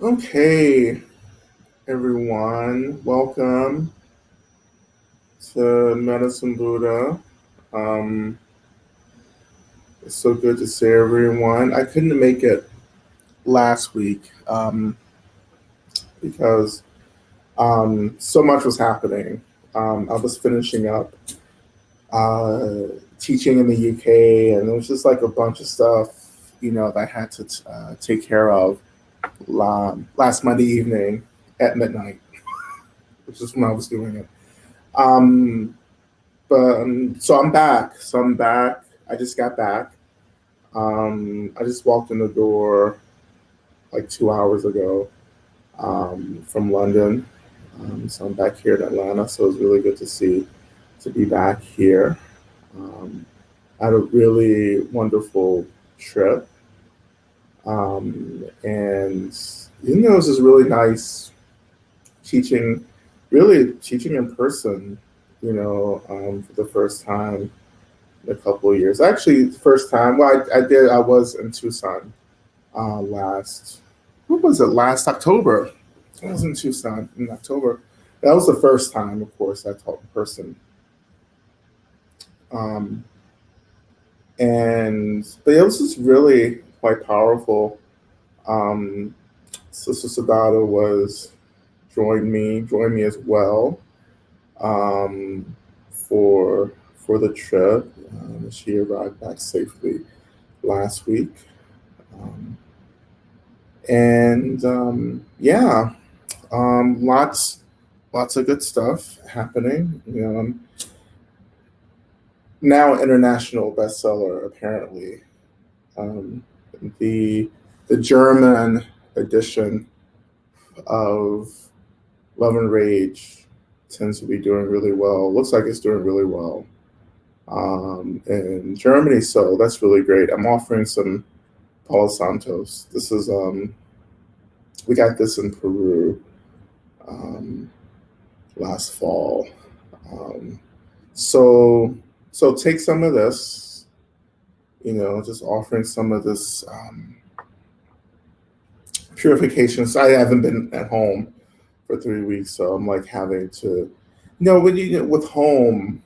Okay, everyone, welcome to Medicine Buddha. Um, it's so good to see everyone. I couldn't make it last week because so much was happening. I was finishing up uh, teaching in the UK, and it was just like a bunch of stuff, that I had to take care of last Monday evening at midnight, which is when I was doing it. Um, so I'm back. I just got back. I just walked in the door like 2 hours ago from London. So I'm back here in Atlanta. So it's really good to be back here. Um, I had a really wonderful trip, and it was just really nice teaching, really teaching in person. For the first time in a couple of years. Actually, the first time. Well, I did. I was in Tucson last. What was it? Last October. I was in Tucson in October. That was the first time, of course, I taught in person. Um, and but it was just really quite powerful. Um, Sister Sadada was joined me as well um, for the trip. She arrived back safely last week. Um, and yeah, lots of good stuff happening. I'm now an international bestseller apparently. Um, the the German edition of Love and Rage tends to be doing really well. Looks like it's doing really well in Germany, so that's really great. I'm offering some Palo Santos. This is we got this in Peru um, last fall. Um, so so take some of this, just offering some of this purification. So I haven't been at home for 3 weeks, so I'm like having to, when you with home,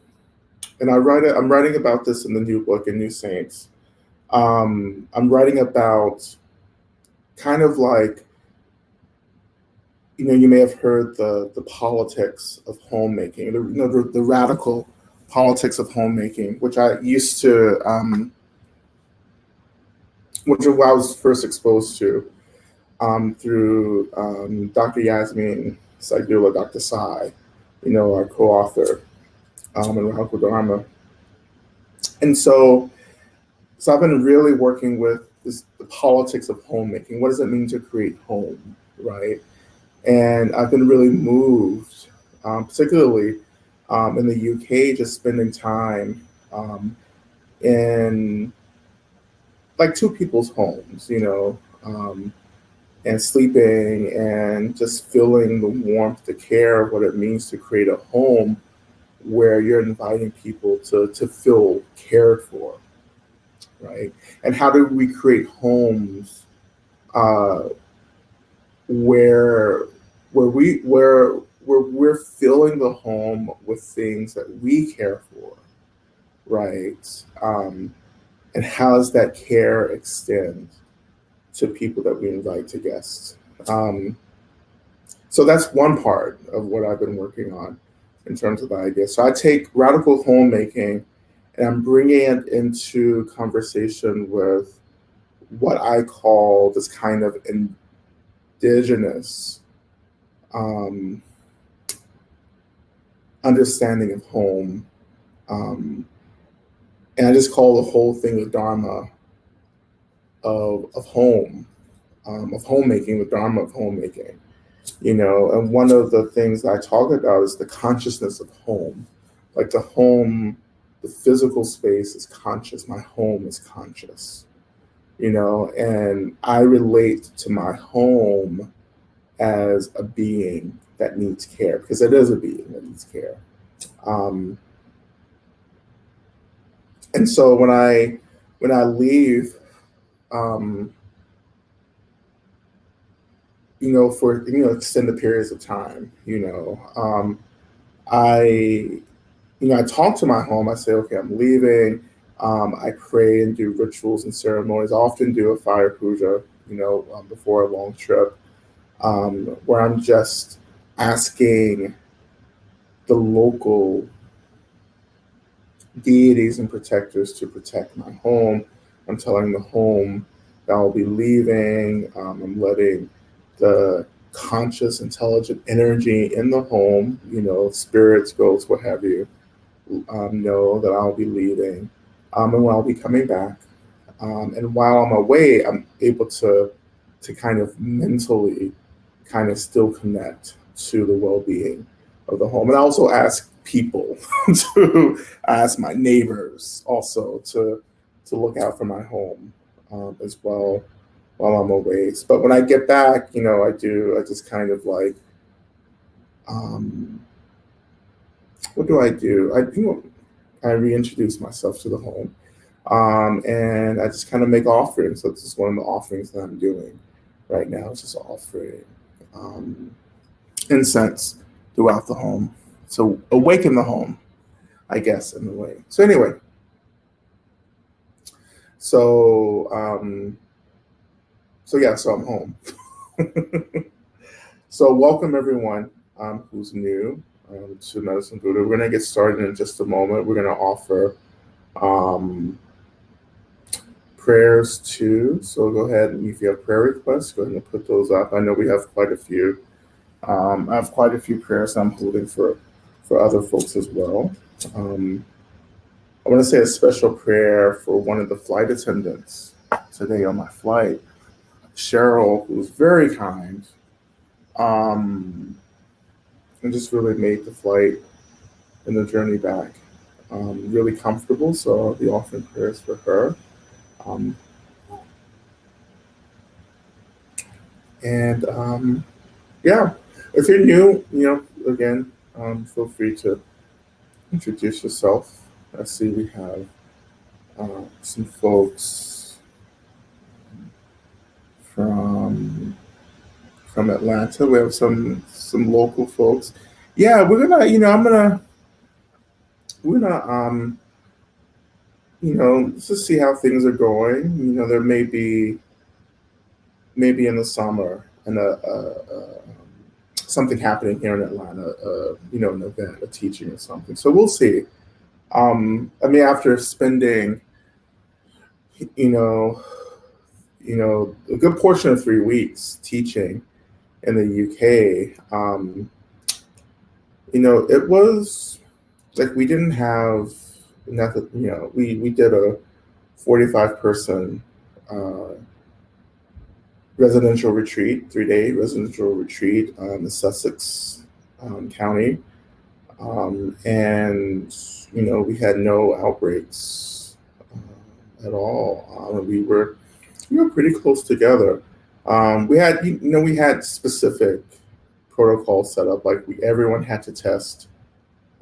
and I'm writing about this in the new book in New Saints. I'm writing about kind of like, you may have heard the politics of homemaking, the radical politics of homemaking, which I used to, which I was first exposed to through Dr. Yasmin Saigula, Dr. Sai, our co-author in Rahul Dharma. And so I've been really working with the politics of homemaking. What does it mean to create home, right? And I've been really moved, particularly in the UK, just spending time in like two people's homes, and sleeping and just feeling the warmth, the care of what it means to create a home where you're inviting people to feel cared for, right? And how do we create homes uh, where where we're filling the home with things that we care for, right? And how does that care extend to people that we invite to guests? So that's one part of what I've been working on in terms of the idea. So I take radical homemaking and I'm bringing it into conversation with what I call this kind of indigenous um, understanding of home. Um, and I just call the whole thing the Dharma of home, of homemaking, the Dharma of homemaking. And one of the things I talk about is the consciousness of home. Like the home, the physical space is conscious. My home is conscious, and I relate to my home as a being that needs care because it is a being that needs care. Um, and so when I leave, um, for extended periods of time. I I talk to my home. I say, okay, I'm leaving. I pray and do rituals and ceremonies. I often do a fire puja, before a long trip, where I'm just asking the local deities and protectors to protect my home. I'm telling the home that I'll be leaving. I'm letting the conscious, intelligent energy in the home, spirits, ghosts, what have you, know that I'll be leaving, and when I'll be coming back. And while I'm away, I'm able to kind of mentally kind of still connect to the well-being of the home. And I also ask people to ask my neighbors also to look out for my home, as well while I'm away. But when I get back, I just kind of like, um, what do I do? I reintroduce myself to the home, and I just kind of make offerings. So this is one of the offerings that I'm doing right now. It's just offering, um, incense throughout the home. So awaken the home, I guess, in a way. So anyway, so so yeah, so I'm home. So welcome everyone, who's new, to Medicine Buddha. We're gonna get started in just a moment. We're gonna offer, um, prayers too. So go ahead, and if you have prayer requests, go ahead and put those up. I know we have quite a few. I have quite a few prayers I'm holding for other folks as well. Um, I want to say a special prayer for one of the flight attendants today on my flight, Cheryl, who was very kind, um, and just really made the flight and the journey back, really comfortable. So I'll be offering prayers for her. Um, and Yeah, if you're new, again, feel free to introduce yourself. I see we have, some folks from from Atlanta. We have some local folks. Yeah, we're gonna just see how things are going. There may be maybe in the summer and something happening here in Atlanta. An event, a teaching or something. So we'll see. I mean, after spending, you know, a good portion of 3 weeks teaching in the UK, it was like we didn't have nothing. We did a 45-person, uh, residential retreat, 3-day residential retreat, in Sussex, County, and we had no outbreaks, at all. We were pretty close together. We had specific protocols set up, like everyone had to test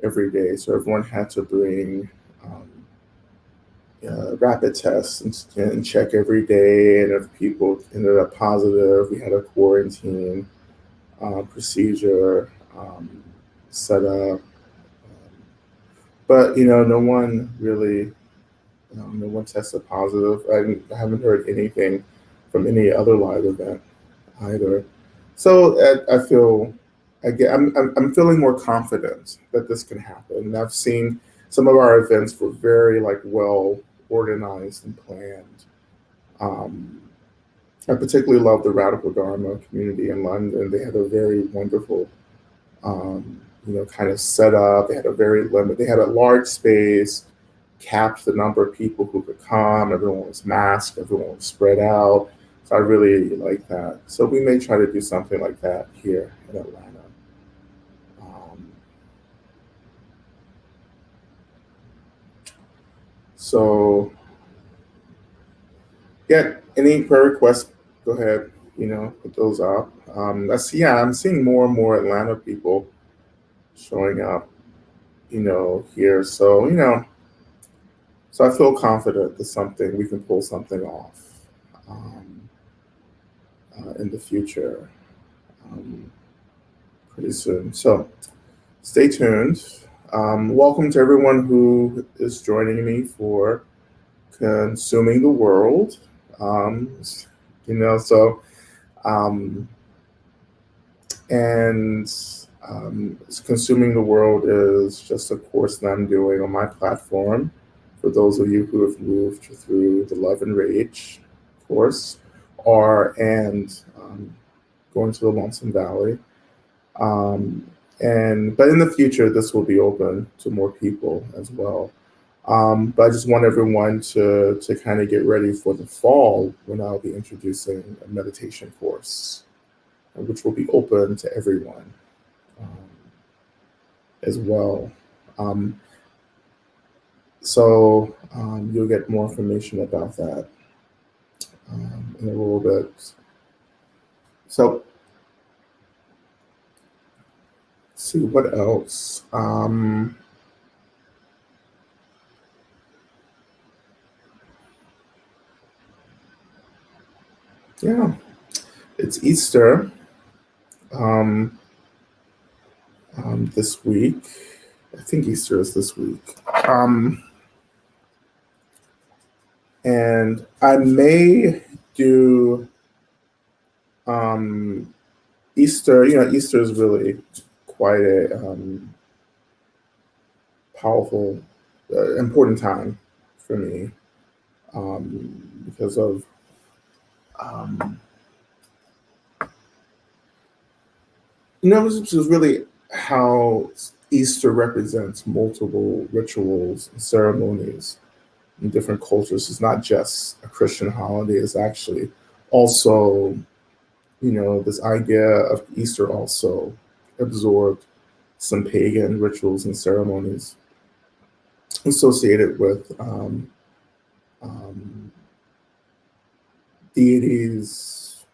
every day, so everyone had to bring, um, rapid tests and check every day. And if people ended up positive, we had a quarantine, procedure, set up. But no one really, no one tested positive. I haven't heard anything from any other live event either. So I feel, I'm feeling more confident that this can happen. And I've seen some of our events were very like well organized and planned. Um, I particularly love the Radical Dharma community in London. They had a very wonderful, kind of setup. They had a very limit. They had a large space, capped the number of people who could come. Everyone was masked. Everyone was spread out. So I really like that. So we may try to do something like that here in Atlanta. Um, so yeah, any prayer requests? Go ahead. Put those up. I'm seeing more and more Atlanta people showing up. Here. So so I feel confident that something we can pull something off, in the future. um, pretty soon. So stay tuned. Welcome to everyone who is joining me for Consuming the World. Um, you know, so um, and Consuming the World is just a course that I'm doing on my platform for those of you who have moved through the Love and Rage course or and going to the Lonesome Valley. Um, but in the future, this will be open to more people as well. But I just want everyone to kind of get ready for the fall when I'll be introducing a meditation course, which will be open to everyone um, as well. Um, so you'll get more information about that in a little bit. So let's see what else. Yeah, it's Easter this week. I think Easter is this week. And I may do Easter. Easter is really quite a powerful, important time for me because of um, this is really how Easter represents multiple rituals and ceremonies in different cultures. It's not just a Christian holiday. It's actually also, this idea of Easter also absorbed some pagan rituals and ceremonies associated with um, deities,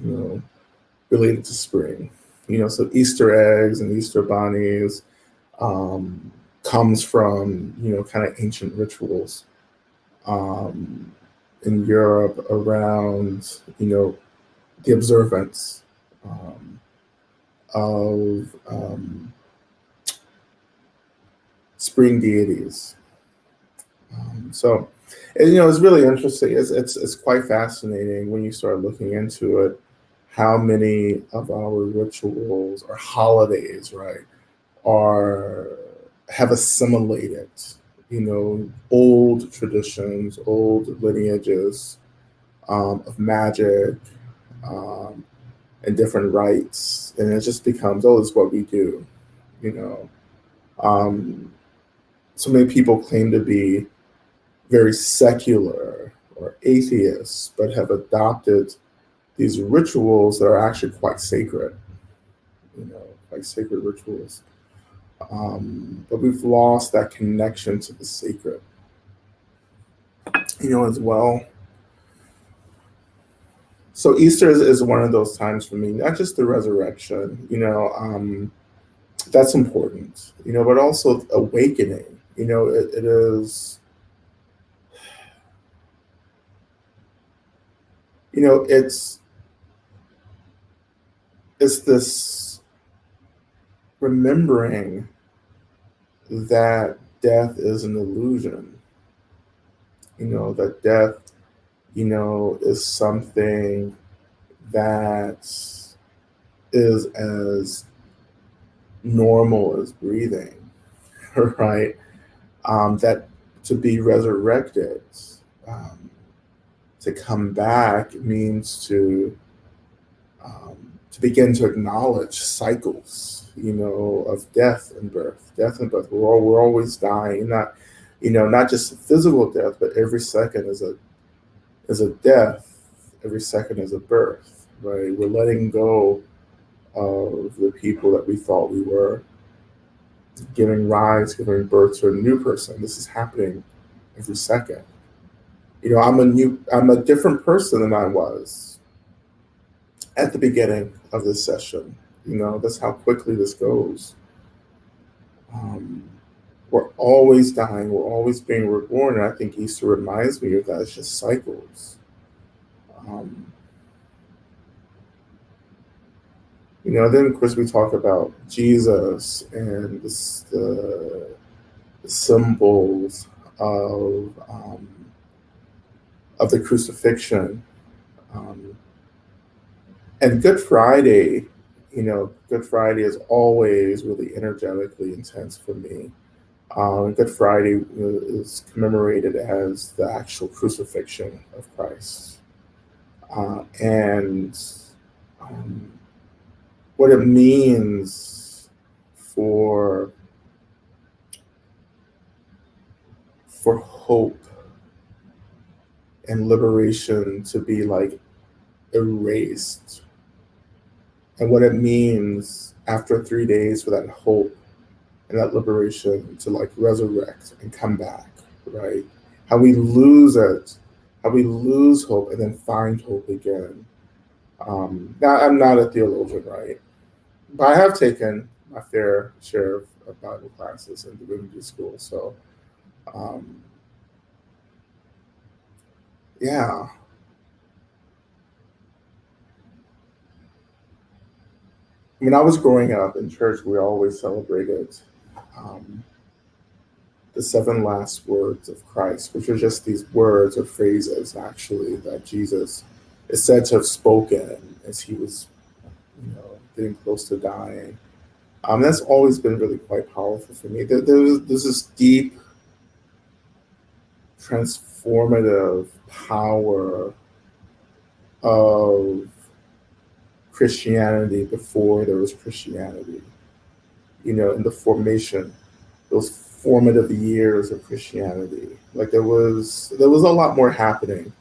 you know, related to spring. So Easter eggs and Easter bunnies um, comes from, kind of ancient rituals um, in Europe around, the observance um, of spring deities. So, it's really interesting. It's quite fascinating when you start looking into it. How many of our rituals or holidays, right, are have assimilated, old traditions, old lineages of magic um, and different rites, and it just becomes, oh, it's what we do, you know. Um, so many people claim to be very secular or atheists, but have adopted these rituals that are actually quite sacred, like sacred rituals. But we've lost that connection to the sacred, as well. So Easter is one of those times for me, not just the resurrection, that's important, but also awakening. It is, it's this remembering that death is an illusion, that death, is something that is as normal as breathing, right? That to be resurrected, um, to come back means to begin to acknowledge cycles, of death and birth. Death and birth. We're always dying. Not just physical death, but every second is a death. Every second is a birth. Right. We're letting go of the people that we thought we were, giving rise, giving birth to a new person. This is happening every second. I'm a different person than I was at the beginning of this session. That's how quickly this goes. Um, we're always dying. We're always being reborn. And I think Easter reminds me of that. It's just cycles. Um, Then of course we talk about Jesus and the symbols of the crucifixion. Um, and Good Friday, Good Friday is always really energetically intense for me. Good Friday is commemorated as the actual crucifixion of Christ. And um, what it means for hope and liberation to be like erased, and what it means after 3 days for that hope and that liberation to like resurrect and come back, right? How we lose it, how we lose hope and then find hope again. Now, I'm not a theologian, right? But I have taken my fair share of Bible classes in divinity school. So, um, yeah. When I was growing up in church, we always celebrated um, the seven last words of Christ, which are just these words or phrases, actually, that Jesus is said to have spoken as he was, getting close to dying. That's always been really quite powerful for me. There's this deep, transformative power of Christianity before there was Christianity. In the formation, those formative years of Christianity, like there was a lot more happening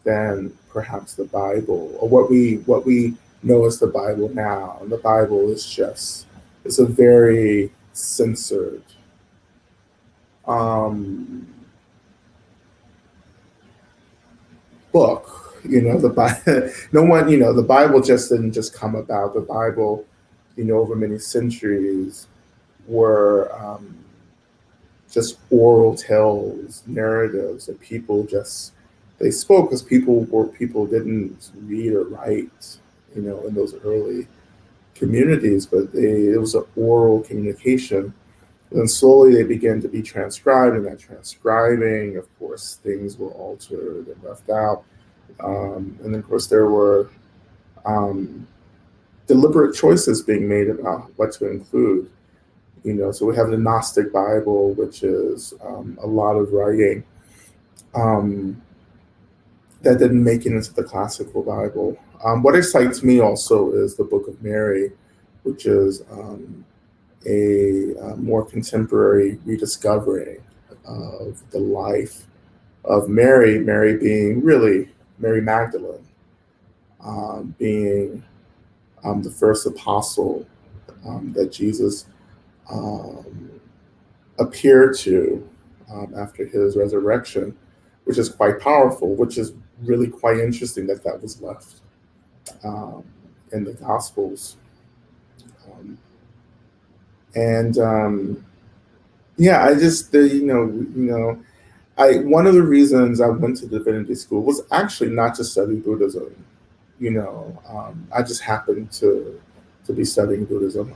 than perhaps the Bible or what we know as the Bible now. And the Bible is just it's a very censored. Um, Book. The Bible. No one. The Bible just didn't just come about. The Bible, over many centuries, were just oral tales, narratives that people just they spoke because people didn't read or write, in those early communities, but it was an oral communication. And then slowly they began to be transcribed, and that transcribing, of course, things were altered and left out. And then, of course, there were um, deliberate choices being made about what to include. So we have the Gnostic Bible, which is a lot of writing um, that didn't make it into the classical Bible. What excites me also is the Book of Mary, which is a more contemporary rediscovering of the life of Mary. Mary being really Mary Magdalene, being the first apostle that Jesus um, appeared to after his resurrection, which is quite powerful, which is really quite interesting that that was left um, in the Gospels. Um, and Yeah, I just I one of the reasons I went to divinity school was actually not to study Buddhism. I just happened to be studying Buddhism,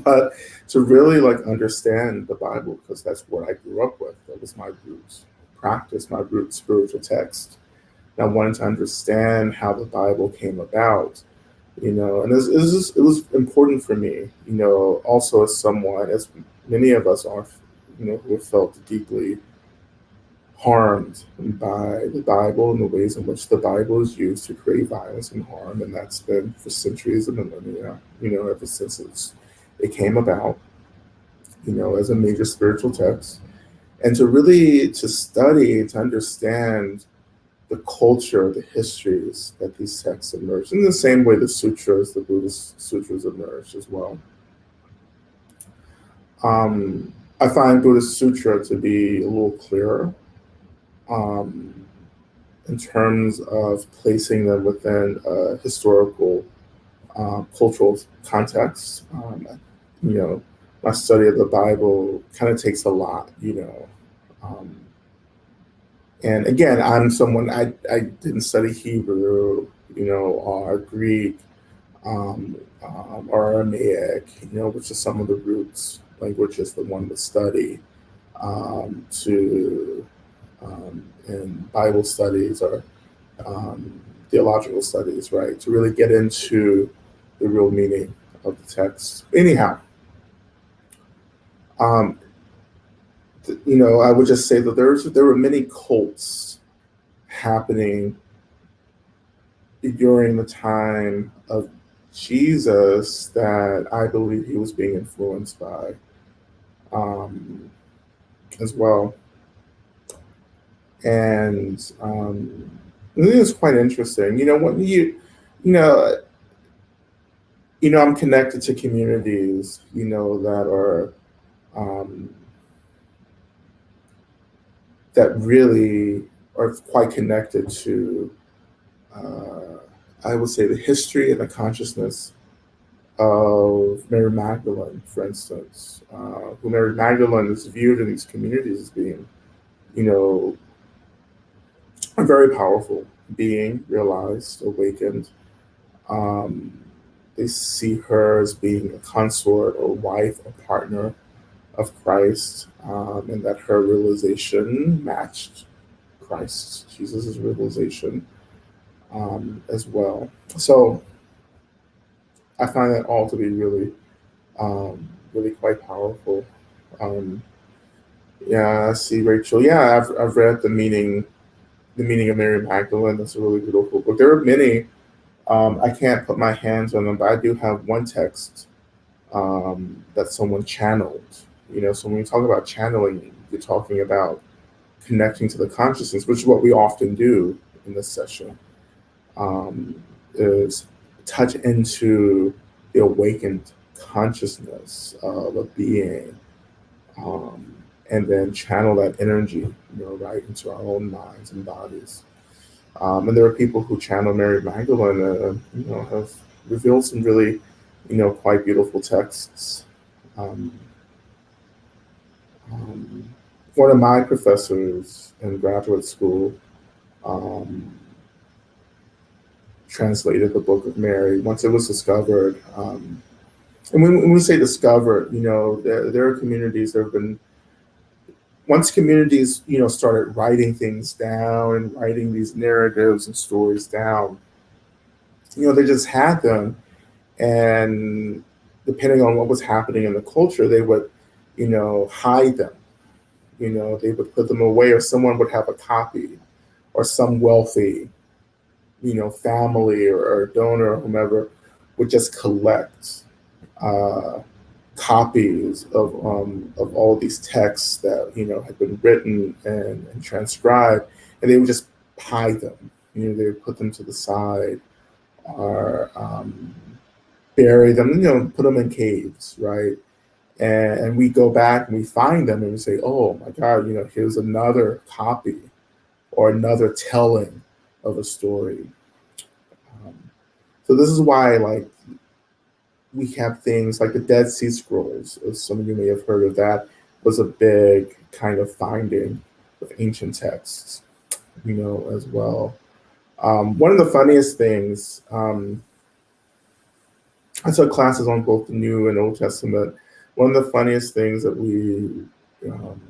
but to really like understand the Bible because that's what I grew up with. That was my roots practice, my root spiritual text. And I wanted to understand how the Bible came about. And it was important for me. Also as someone, as many of us are, who have felt deeply harmed by the Bible and the ways in which the Bible is used to create violence and harm, and that's been for centuries and millennia. Ever since it came about. As a major spiritual text, and to really to study to understand the culture, the histories that these texts emerged in the same way the sutras, the Buddhist sutras, emerged as well. I find Buddhist sutra to be a little clearer. Um, in terms of placing them within a historical, cultural context. You know, my study of the Bible kind of takes a lot. Um, and again, I'm someone I didn't study Hebrew, or Greek. or Aramaic, which is some of the roots languages that one would study, to in Bible studies or theological studies, right? To really get into the real meaning of the text. Anyhow, um, I would just say that there were many cults happening during the time of Jesus that I believe he was being influenced by, um, as well. And I think it's quite interesting. When you know, I'm connected to communities, that are um, that really are quite connected to, I would say, the history and the consciousness of Mary Magdalene, for instance, who Mary Magdalene is viewed in these communities as being, you know, a very powerful being, realized, awakened. Um, they see her as being a consort or wife or partner of Christ, and that her realization matched Christ, Jesus' realization, as well. So I find that all to be really, really quite powerful. Um, yeah, I see, Rachel. Yeah, I've read the meaning of Mary Magdalene. That's a really beautiful book. There are many. I can't put my hands on them, but I do have one text that someone channeled. So when you talk about channeling, you're talking about connecting to the consciousness, which is what we often do in this session. Is touch into the awakened consciousness of a being, um, and then channel that energy, right into our own minds and bodies. And there are people who channel Mary Magdalene, have revealed some really, quite beautiful texts. Um, um, One of my professors in graduate school um, translated the Book of Mary once it was discovered. And when we say discovered, there are communities that have been, once communities, started writing things down and writing these narratives and stories down, they just had them. And depending on what was happening in the culture, they would, hide them. They would put them away, or someone would have a copy, or some wealthy, family or donor or whomever would just collect uh, copies of all of these texts that had been written and transcribed, and they would just hide them. They would put them to the side, or bury them. Put them in caves, right? And we go back and we find them and we say, "Oh my God, here's another copy or another telling of a story." Um, so this is why, like, we have things like the Dead Sea Scrolls, as some of you may have heard of that, was a big kind of finding of ancient texts, as well. One of the funniest things, I took classes on both the New and Old Testament. One of the funniest things that um,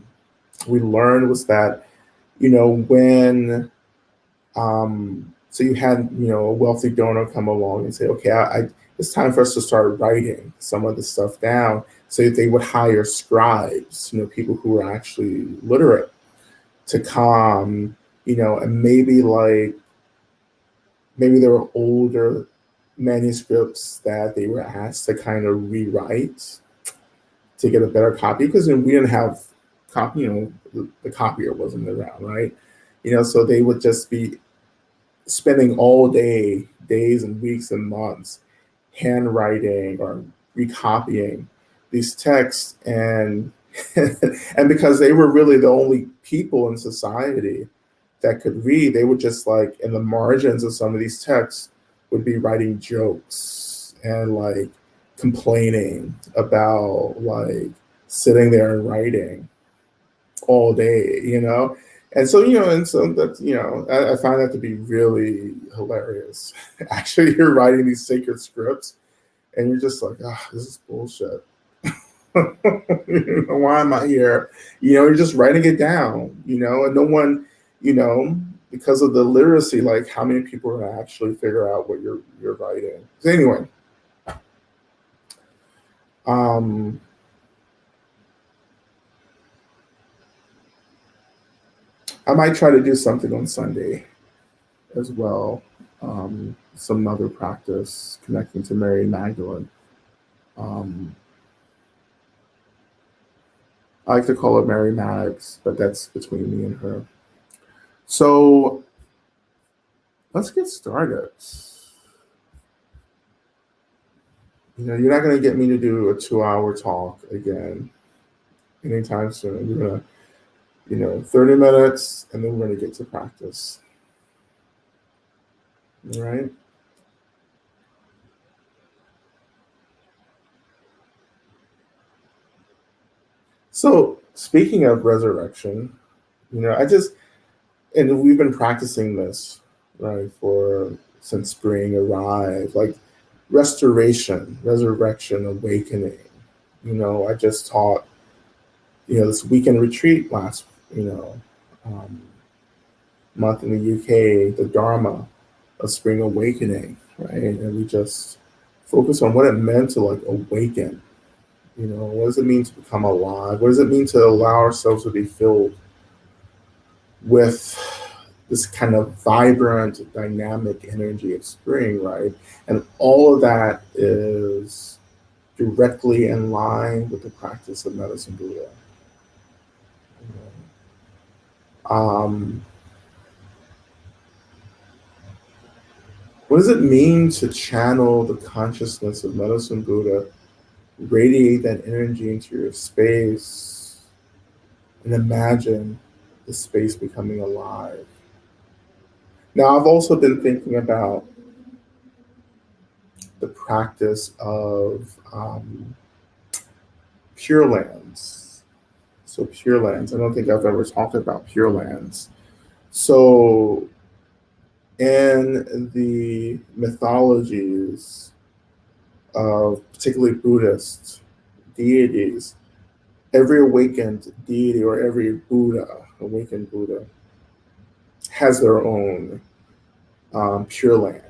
we learned was that, when so you had, a wealthy donor come along and say, okay, it's time for us to start writing some of this stuff down. So they would hire scribes, people who were actually literate, to come, and maybe there were older manuscripts that they were asked to kind of rewrite to get a better copy, because we didn't have copy, the copier wasn't around, right? So they would just be spending all days and weeks and months handwriting or recopying these texts, and and because they were really the only people in society that could read, they would just, like, in the margins of some of these texts, would be writing jokes and, like, complaining about, like, sitting there and writing all day, And so, and so that, I find that to be really hilarious. Actually, you're writing these sacred scripts and you're just like, ah, this is bullshit. Why am I here? You're just writing it down, and no one, because of the literacy, like how many people are gonna actually figure out what you're writing. So anyway, um, I might try to do something on Sunday as well. Some other practice connecting to Mary Magdalene. Um, I like to call it Mary Mags, but that's between me and her. So let's get started. You're not going to get me to do a 2-hour talk again anytime soon. We're going to, 30 minutes, and then we're going to get to practice. All right. So speaking of resurrection, and we've been practicing this, right, since spring arrived, like restoration, resurrection, awakening. I just taught, this weekend retreat last, um, month in the UK, the Dharma of spring awakening, right? And we just focus on what it meant to like awaken. What does it mean to become alive? What does it mean to allow ourselves to be filled with this kind of vibrant, dynamic energy of spring, right? And all of that is directly in line with the practice of Medicine Buddha. Um, what does it mean to channel the consciousness of Medicine Buddha, radiate that energy into your space, and imagine the space becoming alive? Now, I've also been thinking about the practice of Pure Lands. So Pure Lands, I don't think I've ever talked about Pure Lands. So in the mythologies of particularly Buddhist deities, every awakened deity or every awakened Buddha, has their own Pure Land.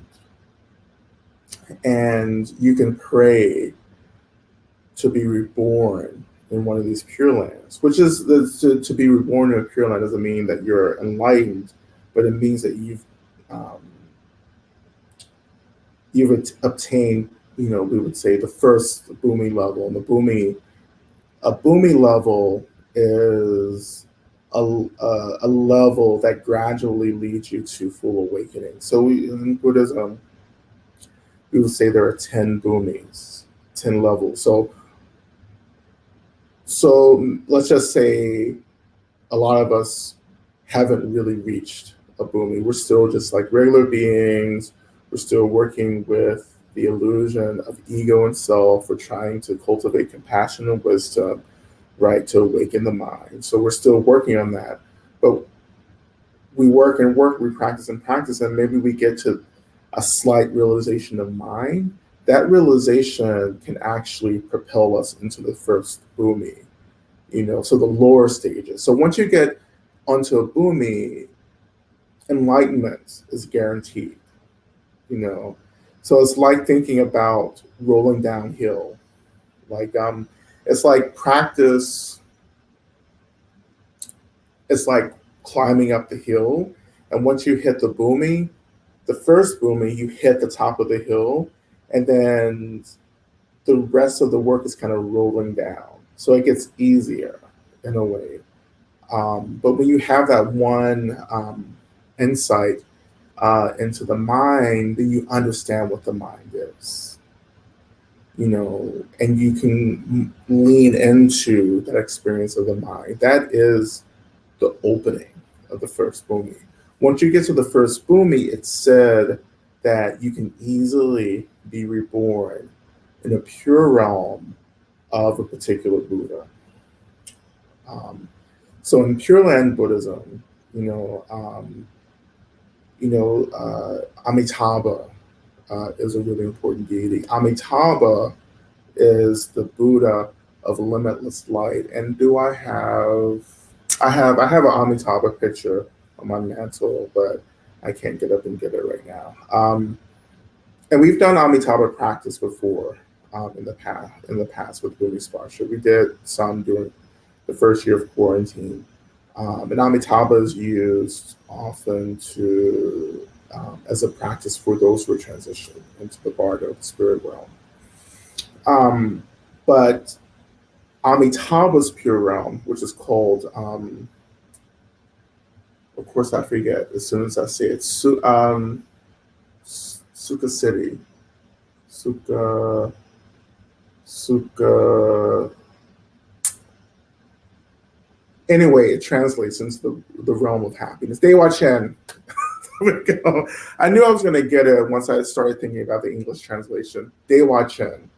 And you can pray to be reborn in one of these Pure Lands, which is to be reborn in a Pure Land doesn't mean that you're enlightened, but it means that um, you've obtained, we would say the first Bhumi level. And a Bhumi level is a level that gradually leads you to full awakening. So in Buddhism, we would say there are 10 Bhumis, 10 levels. So let's just say a lot of us haven't really reached a Bhumi. We're still just like regular beings. We're still working with the illusion of ego and self. We're trying to cultivate compassion and wisdom, right, to awaken the mind. So we're still working on that. But we work and work, we practice and practice, and maybe we get to a slight realization of mind. That realization can actually propel us into the first Bhumi, so the lower stages. So once you get onto a Bhumi, enlightenment is guaranteed, So it's like thinking about rolling downhill. Like it's like practice, it's like climbing up the hill. And once you hit the Bhumi, the first Bhumi, you hit the top of the hill, and then the rest of the work is kind of rolling down. So it gets easier in a way. But when you have that one insight into the mind, then you understand what the mind is, and you can lean into that experience of the mind. That is the opening of the first Bhumi. Once you get to the first Bhumi, it's said that you can easily be reborn in a pure realm of a particular Buddha. So in Pure Land Buddhism, You know, Amitabha is a really important deity. Amitabha is the Buddha of limitless light. And do I have? I have an Amitabha picture on my mantle, but I can't get up and get it right now. And we've done Amitabha practice before in the past with Bumi Sparsha. We did some during the first year of quarantine. And Amitabha is used often to as a practice for those who are transitioning into the bardo, the spirit realm. Um, but Amitabha's pure realm, which is called, of course, I forget as soon as I say it, Sukha City, Sukha, Sukha. Anyway, it translates into the realm of happiness. Dewa Chen. There we go. I knew I was going to get it once I started thinking about the English translation. Dewa Chen.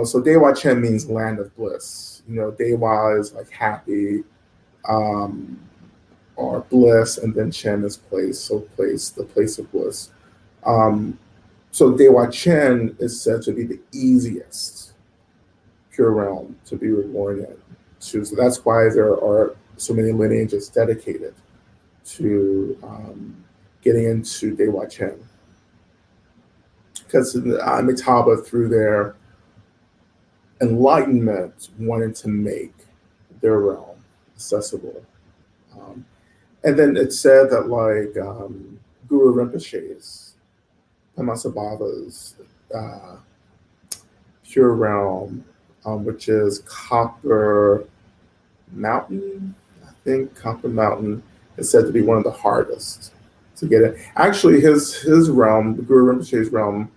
So Dewa Chen means land of bliss. Dewa is like happy, um, or bliss, and then Chen is place, so place, the place of bliss. Um, so Dewa Chen is said to be the easiest pure realm to be reborn in. So that's why there are so many lineages dedicated to getting into Dewa Chen. Because Amitabha, through their enlightenment, wanted to make their realm accessible. Um, and then it said that, like, Guru Rinpoche's, Pamasabhava's uh, pure realm, which is Copper Mountain, I think Copper Mountain, is said to be one of the hardest to get in. Actually, his realm, Guru Rinpoche's realm,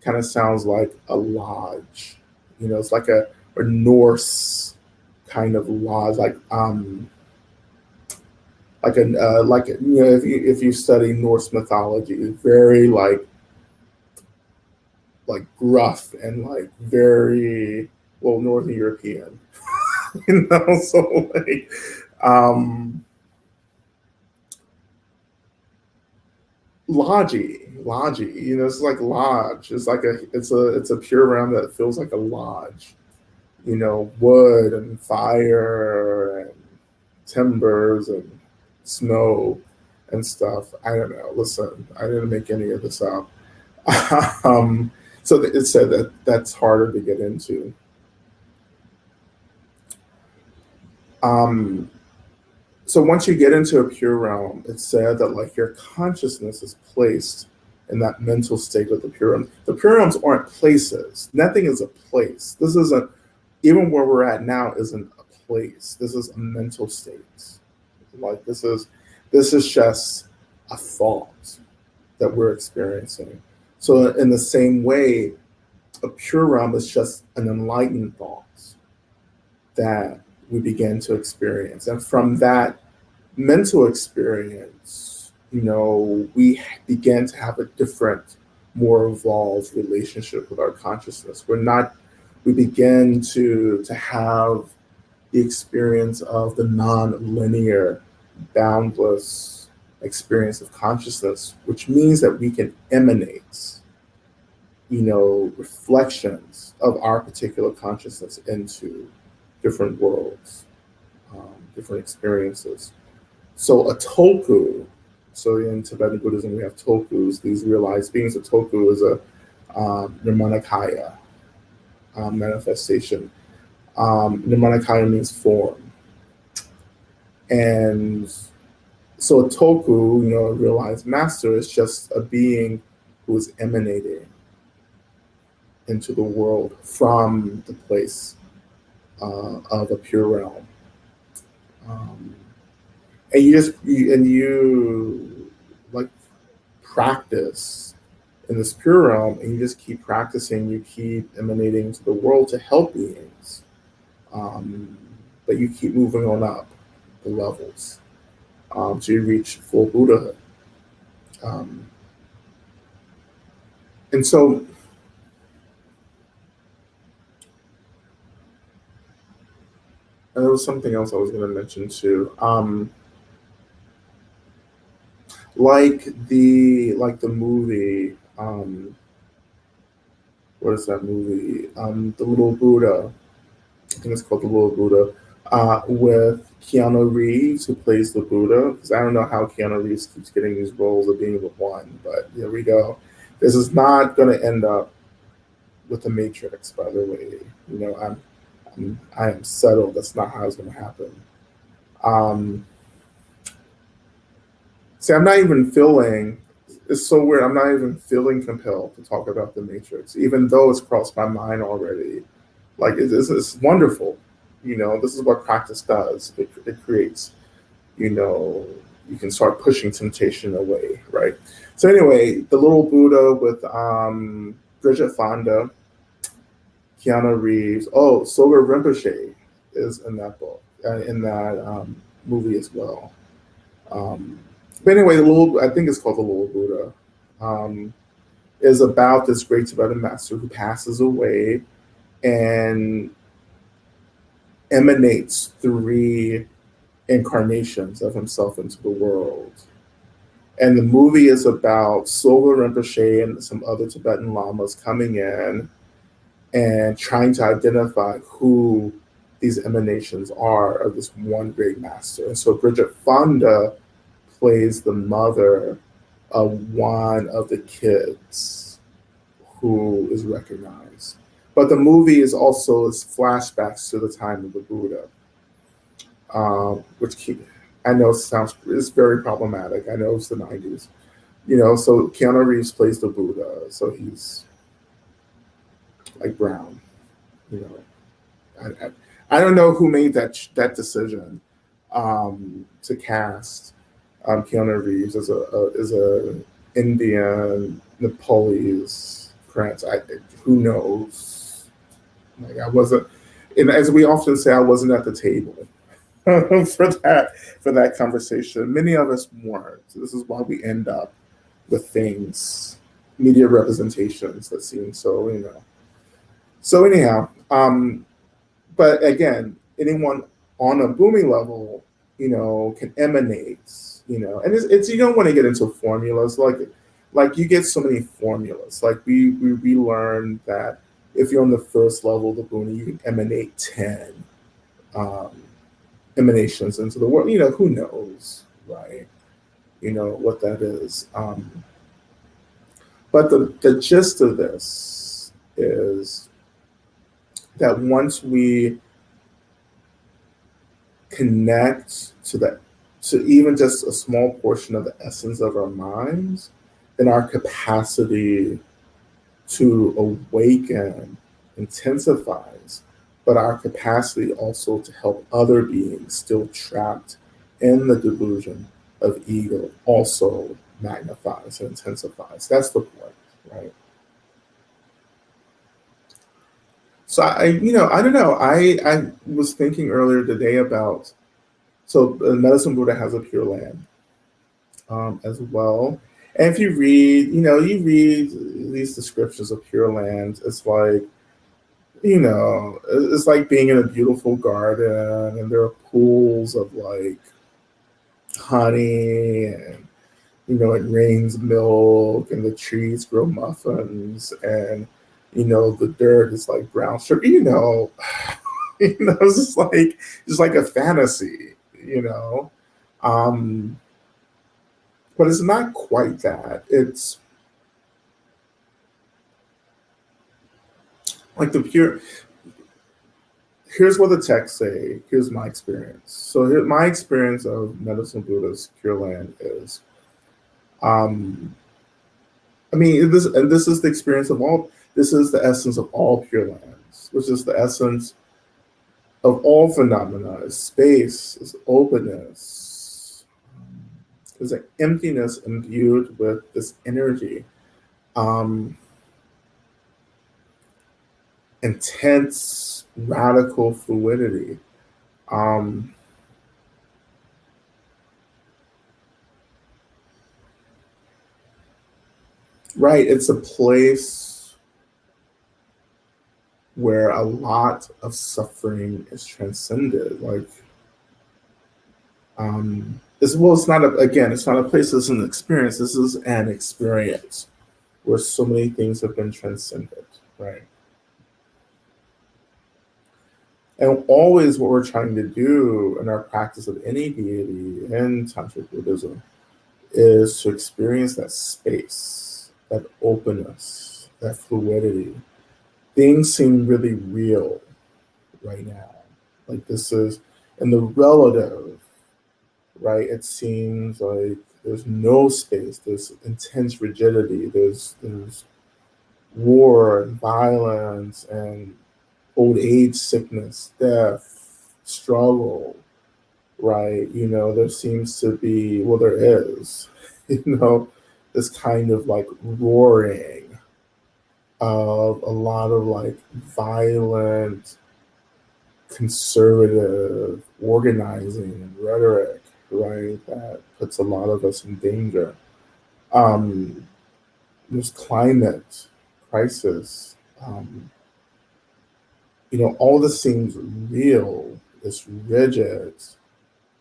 kind of sounds like a lodge. It's like a Norse kind of lodge, if you study Norse mythology, it's very like gruff and like very well Northern European, so like um lodgy, it's like lodge. It's a pure realm that feels like a lodge. Wood and fire and timbers and snow and stuff. I don't know. Listen, I didn't make any of this up. um, so it said that that's harder to get into. Um, so once you get into a pure realm, it's said that like your consciousness is placed in that mental state of the pure realm. The pure realms aren't places. Nothing is a place. This isn't even where we're at now isn't a place. This is a mental state. Like this is just a thought that we're experiencing. So in the same way, a pure realm is just an enlightened thought that we begin to experience. And from that mental experience, we begin to have a different, more evolved relationship with our consciousness. We begin to have the experience of the non-linear, boundless experience of consciousness, which means that we can emanate, reflections of our particular consciousness into different worlds, different experiences. So a tulku, so in Tibetan Buddhism we have tulkus, these realized beings. A tulku is a Nirmanakaya manifestation. Nirmanakaya means form. And so a tulku, a realized master, is just a being who is emanating into the world from the place of a pure realm. Um, and you like practice in this pure realm, and you just keep practicing. You keep emanating to the world to help beings, um, but you keep moving on up the levels till you reach full Buddhahood. Um, and so there was something else I was going to mention too. like the movie. What is that movie? The Little Buddha. I think it's called The Little Buddha. With Keanu Reeves, who plays the Buddha. Because I don't know how Keanu Reeves keeps getting these roles of being the one, but here we go. This is not going to end up with the Matrix, by the way. I am settled. That's not how it's going to happen. Um, See, I'm not even feeling. It's so weird. I'm not even feeling compelled to talk about the Matrix, even though it's crossed my mind already. Like it's wonderful. This is what practice does. It creates. You know, you can start pushing temptation away, right? So anyway, the Little Buddha with Bridget Fonda, Keanu Reeves. Oh, Soga Rinpoche is in that book, in that movie as well. Um, but anyway, I think it's called the Little Buddha, um, is about this great Tibetan master who passes away and emanates three incarnations of himself into the world. And the movie is about Soga Rinpoche and some other Tibetan lamas coming in and trying to identify who these emanations are of this one great master. And so Bridget Fonda plays the mother of one of the kids who is recognized. But the movie is also is flashbacks to the time of the Buddha, which I know sounds is very problematic. I know it's the 90s. So Keanu Reeves plays the Buddha, so he's like brown. You know, I don't know who made that decision to cast Keanu Reeves as a Indian Nepalese prince. Who knows? Like I wasn't, and as we often say, I wasn't at the table for that conversation. Many of us weren't. So this is why we end up with things, media representations that seem so. So anyhow, but again, anyone on a booming level, can emanate, and it's you don't want to get into formulas like you get so many formulas. Like we learned that if you're on the first level of the booming, you can emanate 10 um, emanations into the world. Who knows, right? What that is. But the gist of this is that once we connect to even just a small portion of the essence of our minds, then our capacity to awaken intensifies, but our capacity also to help other beings still trapped in the delusion of ego also magnifies and intensifies. That's the point, right? So I don't know. I was thinking earlier today about so Medicine Buddha has a Pure Land as well. And if you read these descriptions of Pure Land, it's like being in a beautiful garden, and there are pools of like honey, and it rains milk, and the trees grow muffins, and the dirt is like brown sugar. It's just like a fantasy. Um, but it's not quite that. It's like the pure. Here's what the texts say. Here's my experience. So my experience of Medicine Buddha's Pure Land is, um, I mean, this is the experience of all. This is the essence of all Pure Lands, which is the essence of all phenomena. Is space, is openness. There's an emptiness imbued with this energy. Um, Intense, radical fluidity. Um, right, it's a place where a lot of suffering is transcended. Like Well, it's not again, it's not a place, it's an experience. This is an experience where so many things have been transcended, right? And always what we're trying to do in our practice of any deity in Tantric Buddhism is to experience that space, that openness, that fluidity. Things seem really real right now. Like this is in the relative, right? It seems like there's no space, there's intense rigidity, there's war and violence and old age, sickness, death, struggle, right? There seems to be, well, there is, this kind of like roaring of a lot of like violent, conservative organizing and rhetoric, right? That puts a lot of us in danger. Um, there's climate crisis. All this seems real. It's rigid.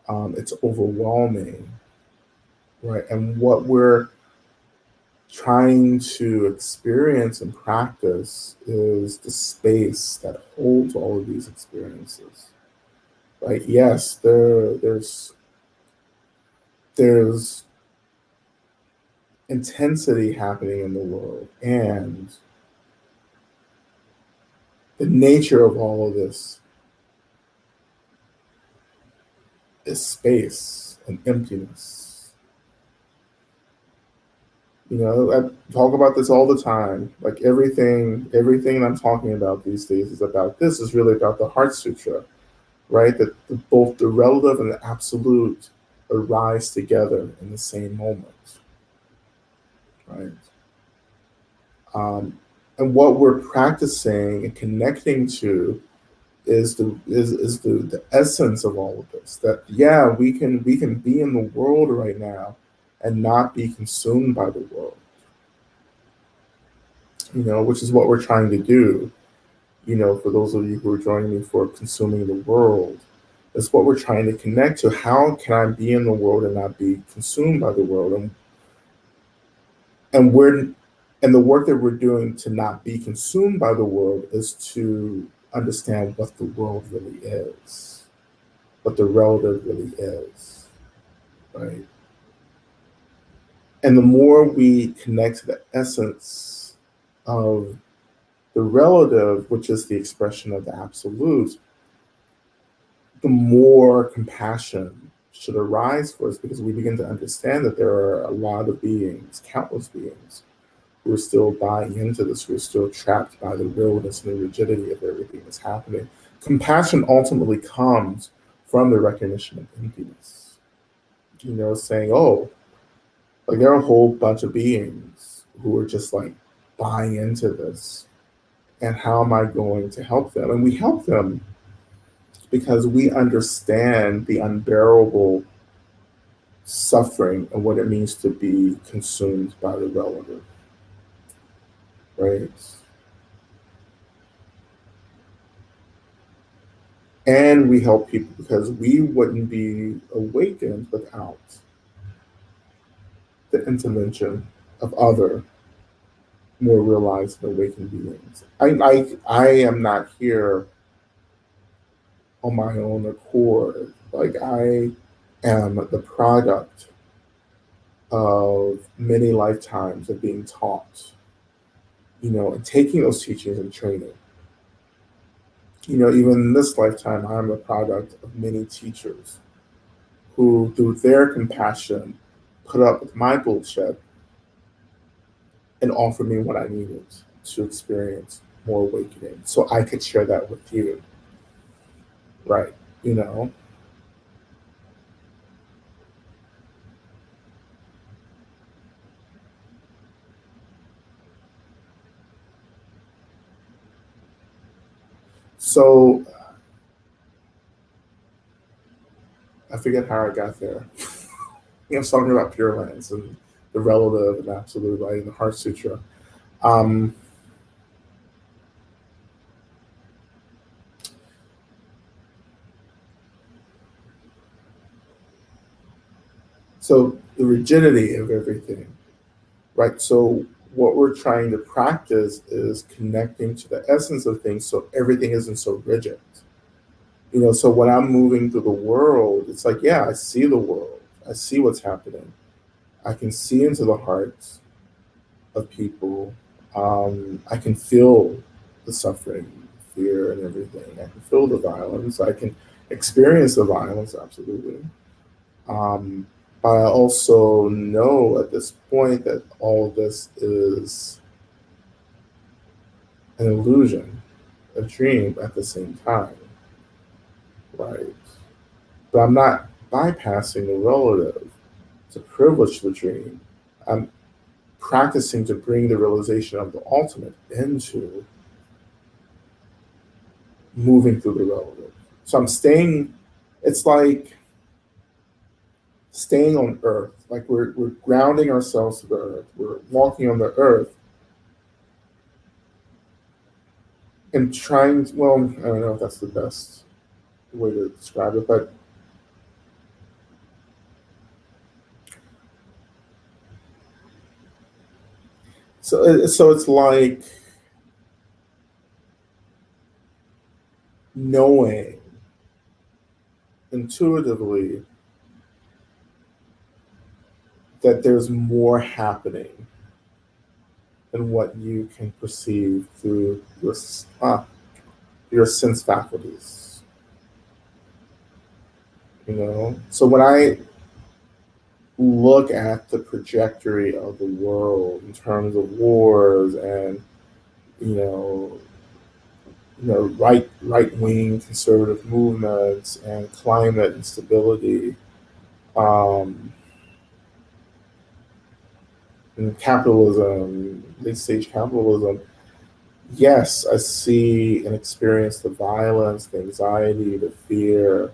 It's overwhelming, right? And what we're trying to experience and practice is the space that holds all of these experiences, right? Yes, there's intensity happening in the world, and the nature of all of this is space and emptiness. I talk about this all the time. Like everything I'm talking about these days is about this. Is really about the Heart Sutra, right? That both the relative and the absolute arise together in the same moment, right? Um, and what we're practicing and connecting to is the essence of all of this. That yeah, we can be in the world right now and not be consumed by the world. Which is what we're trying to do. For those of you who are joining me for consuming the world, that's what we're trying to connect to. How can I be in the world and not be consumed by the world? And the work that we're doing to not be consumed by the world is to understand what the world really is, what the relative really is, right? And the more we connect to the essence of the relative, which is the expression of the absolute, the more compassion should arise for us, because we begin to understand that there are a lot of beings, countless beings, who are still buying into this, who are still trapped by the realness and the rigidity of everything that's happening. Compassion ultimately comes from the recognition of emptiness. Saying, oh, like there are a whole bunch of beings who are just like buying into this. And how am I going to help them? And we help them because we understand the unbearable suffering and what it means to be consumed by the relative, right? And we help people because we wouldn't be awakened without the intervention of other more realized and awakened beings. I am not here on my own accord. Like I am the product of many lifetimes of being taught, and taking those teachings and training. Even in this lifetime, I'm a product of many teachers who, through their compassion, put up with my bullshit and offered me what I needed to experience more awakening. So I could share that with you, right? You know? So I forget how I got there. I was talking about Pure Lands and the relative and absolute, right? And the Heart Sutra. Um, So the rigidity of everything, right? So what we're trying to practice is connecting to the essence of things so everything isn't so rigid. So when I'm moving through the world, it's like, yeah, I see the world. I see what's happening. I can see into the hearts of people. I can feel the suffering, fear, and everything. I can feel the violence. I can experience the violence, absolutely. Um, but I also know at this point that all this is an illusion, a dream at the same time, right? But I'm not bypassing the relative to privilege the dream. I'm practicing to bring the realization of the ultimate into moving through the relative. So I'm staying, it's like staying on earth. Like we're grounding ourselves to the earth. We're walking on the earth and trying to, well, I don't know if that's the best way to describe it, but so it's like knowing intuitively that there's more happening than what you can perceive through your sense faculties. So when I look at the trajectory of the world in terms of wars and you know right wing conservative movements and climate instability, um, and capitalism, late stage capitalism. Yes, I see and experience the violence, the anxiety, the fear,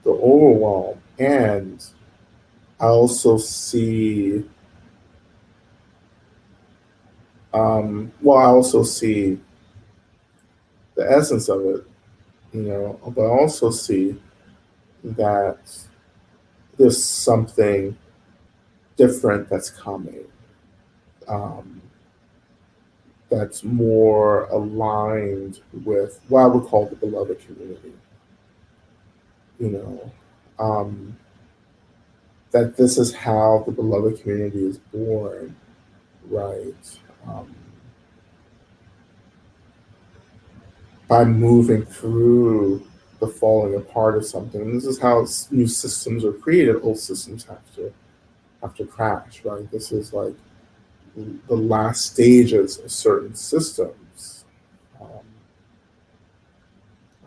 the overwhelm, and I also see, I also see the essence of it, but I also see that there's something different that's coming, um, that's more aligned with what I would call the beloved community, you know, um, that this is how the beloved community is born, right? Um, by moving through the falling apart of something. And this is how new systems are created. Old systems have to crash, right? This is like the last stages of certain systems.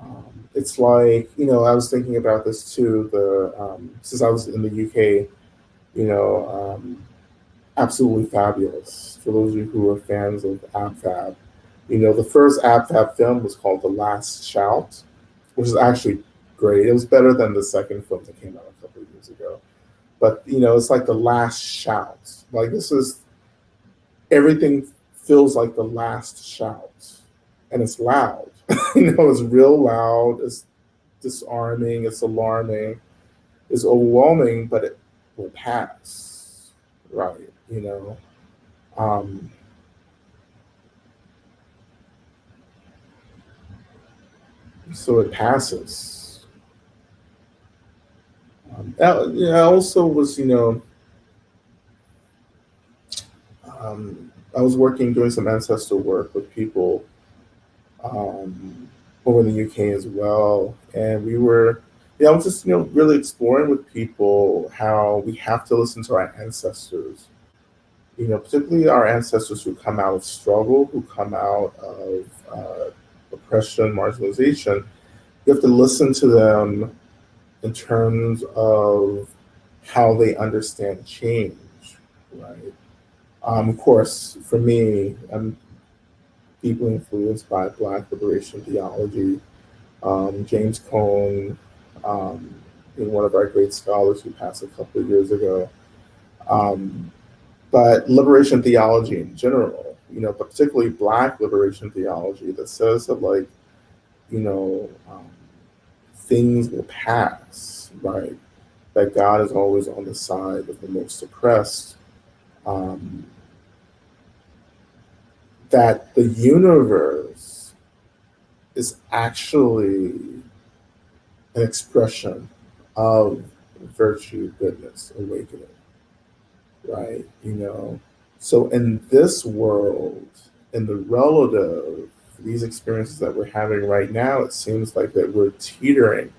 Um, it's like, I was thinking about this too. Since I was in the UK, you know, absolutely fabulous. For those of you who are fans of AbFab, the first AbFab film was called The Last Shout, which is actually great. It was better than the second film that came out a couple of years ago. But it's like the last shout. Like this is everything feels like the last shout, and it's loud. It's real loud. It's disarming. It's alarming. It's overwhelming, but it will pass, right? Um, so it passes. I also was, I was working doing some ancestor work with people, um, over in the UK as well. And we were, I was just, really exploring with people how we have to listen to our ancestors, particularly our ancestors who come out of struggle, who come out of oppression, marginalization. You have to listen to them in terms of how they understand change, right? Of course, for me, I'm deeply influenced by Black liberation theology. James Cone, um, being one of our great scholars who passed a couple of years ago. Um, but liberation theology in general, but particularly Black liberation theology that says that, like, things will pass, right? that God is always on the side of the most oppressed, um, that the universe is actually an expression of virtue, goodness, awakening, right? So in this world, in the relative, these experiences that we're having right now, it seems like that we're teetering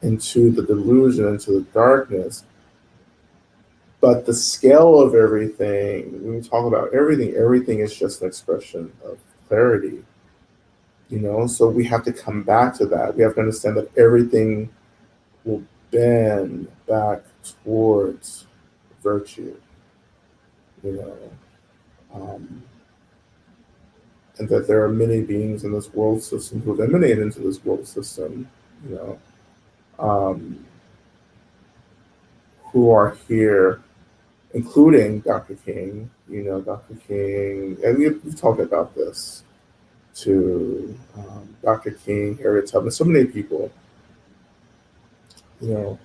into the delusion, into the darkness. But the scale of everything, when we talk about everything, everything is just an expression of clarity, So we have to come back to that. We have to understand that everything will bend back towards virtue, you know, um, and that there are many beings in this world system who have emanated into this world system, you know, um, who are here, including Dr. King, Dr. King, and we've talked about this to Dr. King, Harriet Tubman, so many people, you know,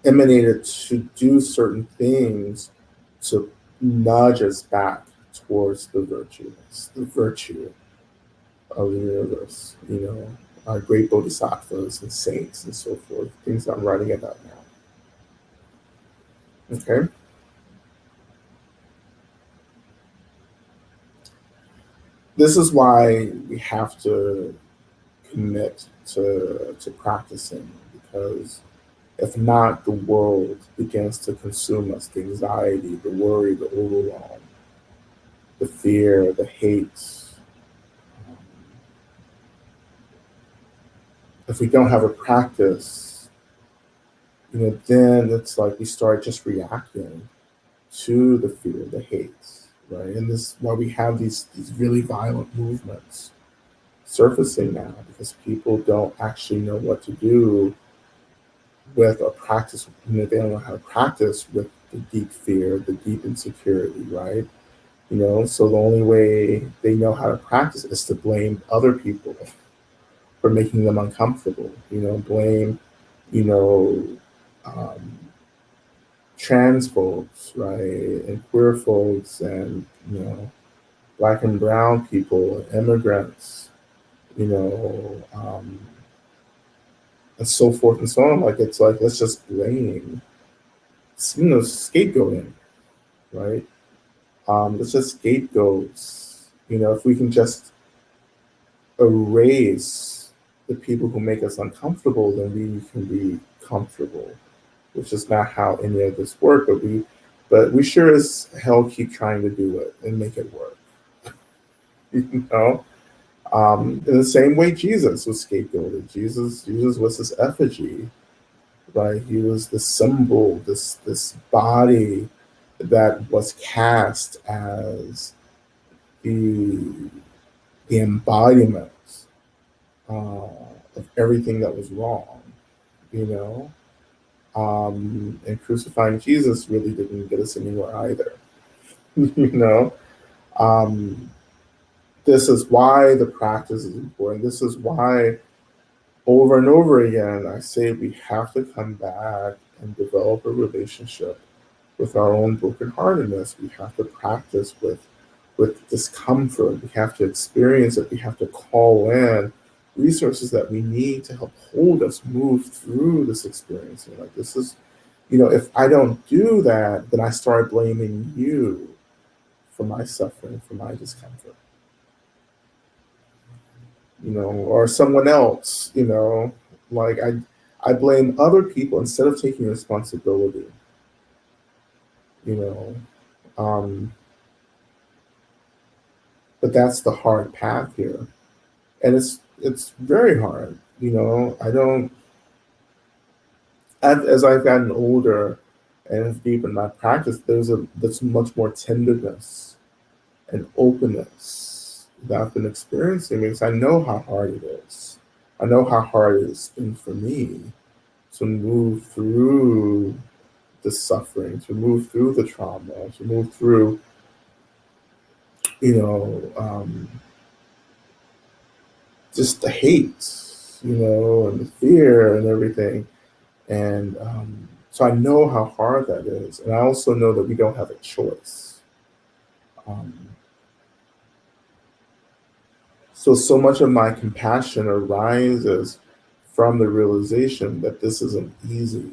emanated to do certain things to nudge us back towards the virtue of the universe, our great bodhisattvas and saints and so forth, things I'm writing about now. Okay. This is why we have to commit to practicing, because if not, the world begins to consume us, the anxiety, the worry, the overwhelm, the fear, the hate. Um, if we don't have a practice, then it's like we start just reacting to the fear, the hate, right? And this is why we have these really violent movements surfacing now, because people don't actually know what to do with a practice. They don't know how to practice with the deep fear, the deep insecurity, right? So the only way they know how to practice is to blame other people for making them uncomfortable. Blame, you know, um, trans folks, right, and queer folks, and black and brown people, immigrants, you know, um, and so forth and so on. Like, it's like, let's just blame, scapegoating, right? Let's just scapegoats. If we can just erase the people who make us uncomfortable, then we can be comfortable, which is not how any of this work. But we sure as hell keep trying to do it and make it work. you know. In the same way Jesus was scapegoated. Jesus was this effigy, right? He was the symbol, this body that was cast as the the embodiment of everything that was wrong, you know. And crucifying Jesus really didn't get us anywhere either, you know. Um, this is why the practice is important. This is why over and over again I say we have to come back and develop a relationship with our own brokenheartedness. We have to practice with discomfort. We have to experience it. We have to call in resources that we need to help hold us move through this experience. Like, this is, if I don't do that, then I start blaming you for my suffering, for my discomfort, or someone else, like I blame other people instead of taking responsibility, you know. Um, but that's the hard path here, and it's very hard. I don't, as I've gotten older and have deepened my practice, there's much more tenderness and openness that I've been experiencing, because I know how hard it is. I know how hard it has been for me to move through the suffering, to move through the trauma, to move through, you know, um, just the hate, and the fear and everything. And so I know how hard that is. And I also know that we don't have a choice. Um, so much of my compassion arises from the realization that this isn't easy.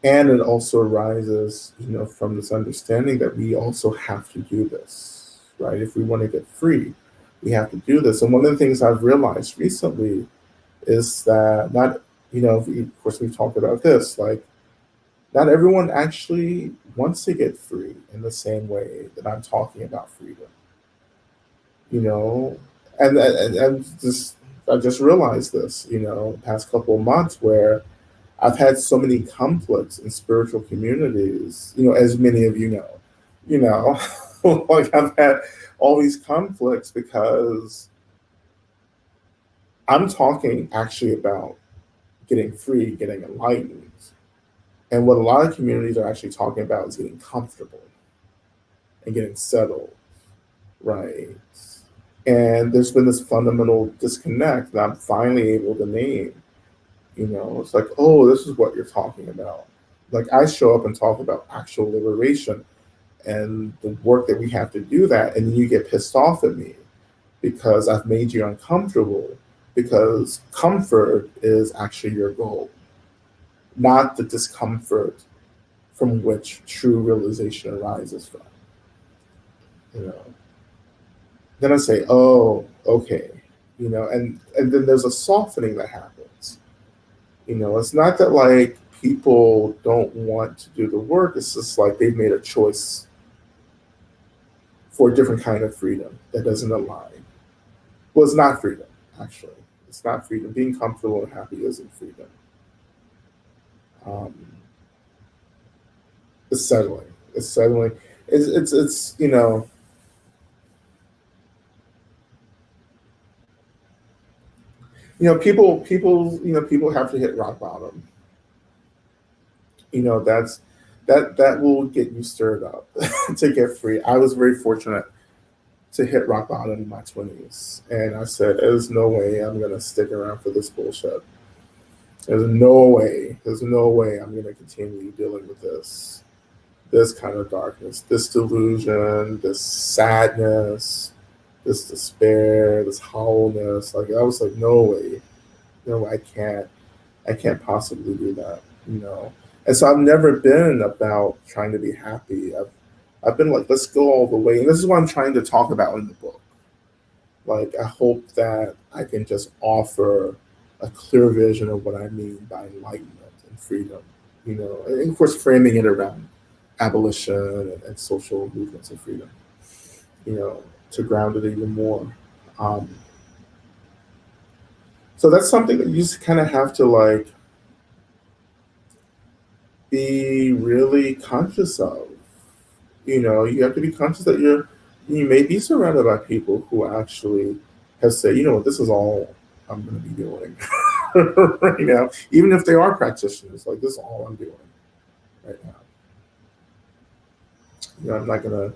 And it also arises, from this understanding that we also have to do this, right? If we want to get free, we have to do this. And one of the things I've realized recently is that not, of course, we've talked about this, like, not everyone actually wants to get free in the same way that I'm talking about freedom, you know, and I just realized this, the past couple of months where I've had so many conflicts in spiritual communities, as many of you know, like I've had all these conflicts because I'm talking actually about getting free, getting enlightened. And what a lot of communities are actually talking about is getting comfortable and getting settled, right? And there's been this fundamental disconnect that I'm finally able to name. It's like, oh, this is what you're talking about. Like I show up and talk about actual liberation and the work that we have to do that, and then you get pissed off at me because I've made you uncomfortable because comfort is actually your goal, not the discomfort from which true realization arises from. You know. Then I say, oh, okay, and then there's a softening that happens. It's not that like people don't want to do the work. It's just like they've made a choice for a different kind of freedom that doesn't align. Well, it's not freedom, actually. It's not freedom. Being comfortable and happy isn't freedom. Um, it's settling. It's settling. It's people have to hit rock bottom. That will get you stirred up to get free. I was very fortunate to hit rock bottom in my 20s, and I said, "There's no way I'm gonna stick around for this bullshit. There's no way. There's no way I'm gonna continue dealing with this kind of darkness, this delusion, this sadness, this despair, this hollowness." Like I was like, "No way, no, I can't possibly do that." And so I've never been about trying to be happy. I've been like, let's go all the way. And this is what I'm trying to talk about in the book. Like, I hope that I can just offer a clear vision of what I mean by enlightenment and freedom, and of course, framing it around abolition and social movements of freedom, to ground it even more. Um, so that's something that you just kind of have to like be really conscious of. You have to be conscious that you may be surrounded by people who actually have said, this is all I'm going to be doing right now, even if they are practitioners. Like this is all I'm doing right now. I'm not gonna,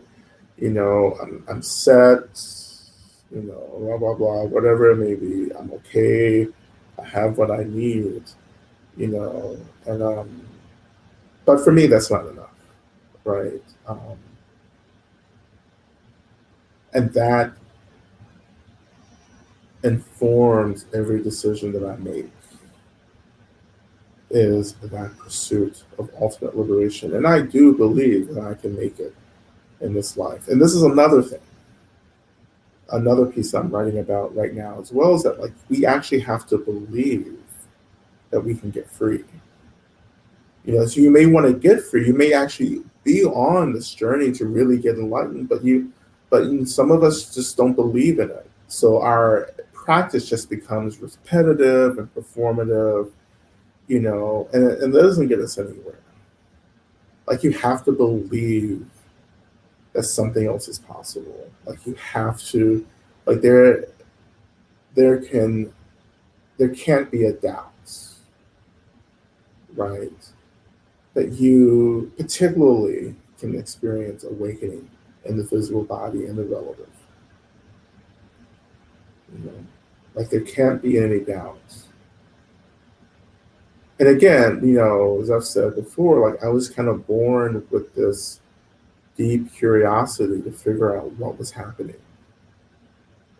I'm set. Blah blah blah, whatever it may be. I'm okay. I have what I need. And but for me, that's not enough, right? And that informs every decision that I make, is that pursuit of ultimate liberation. And I do believe that I can make it in this life. And this is another thing, another piece I'm writing about right now as well, is that like we actually have to believe that we can get free. So you may want to get free. You may actually be on this journey to really get enlightened, but some of us just don't believe in it. So our practice just becomes repetitive and performative, and that doesn't get us anywhere. Like you have to believe that something else is possible. Like you have to, like there can there can't be a doubt, right? That you particularly can experience awakening in the physical body and the relative. You know, like there can't be any doubts. And again, as I've said before, like I was kind of born with this deep curiosity to figure out what was happening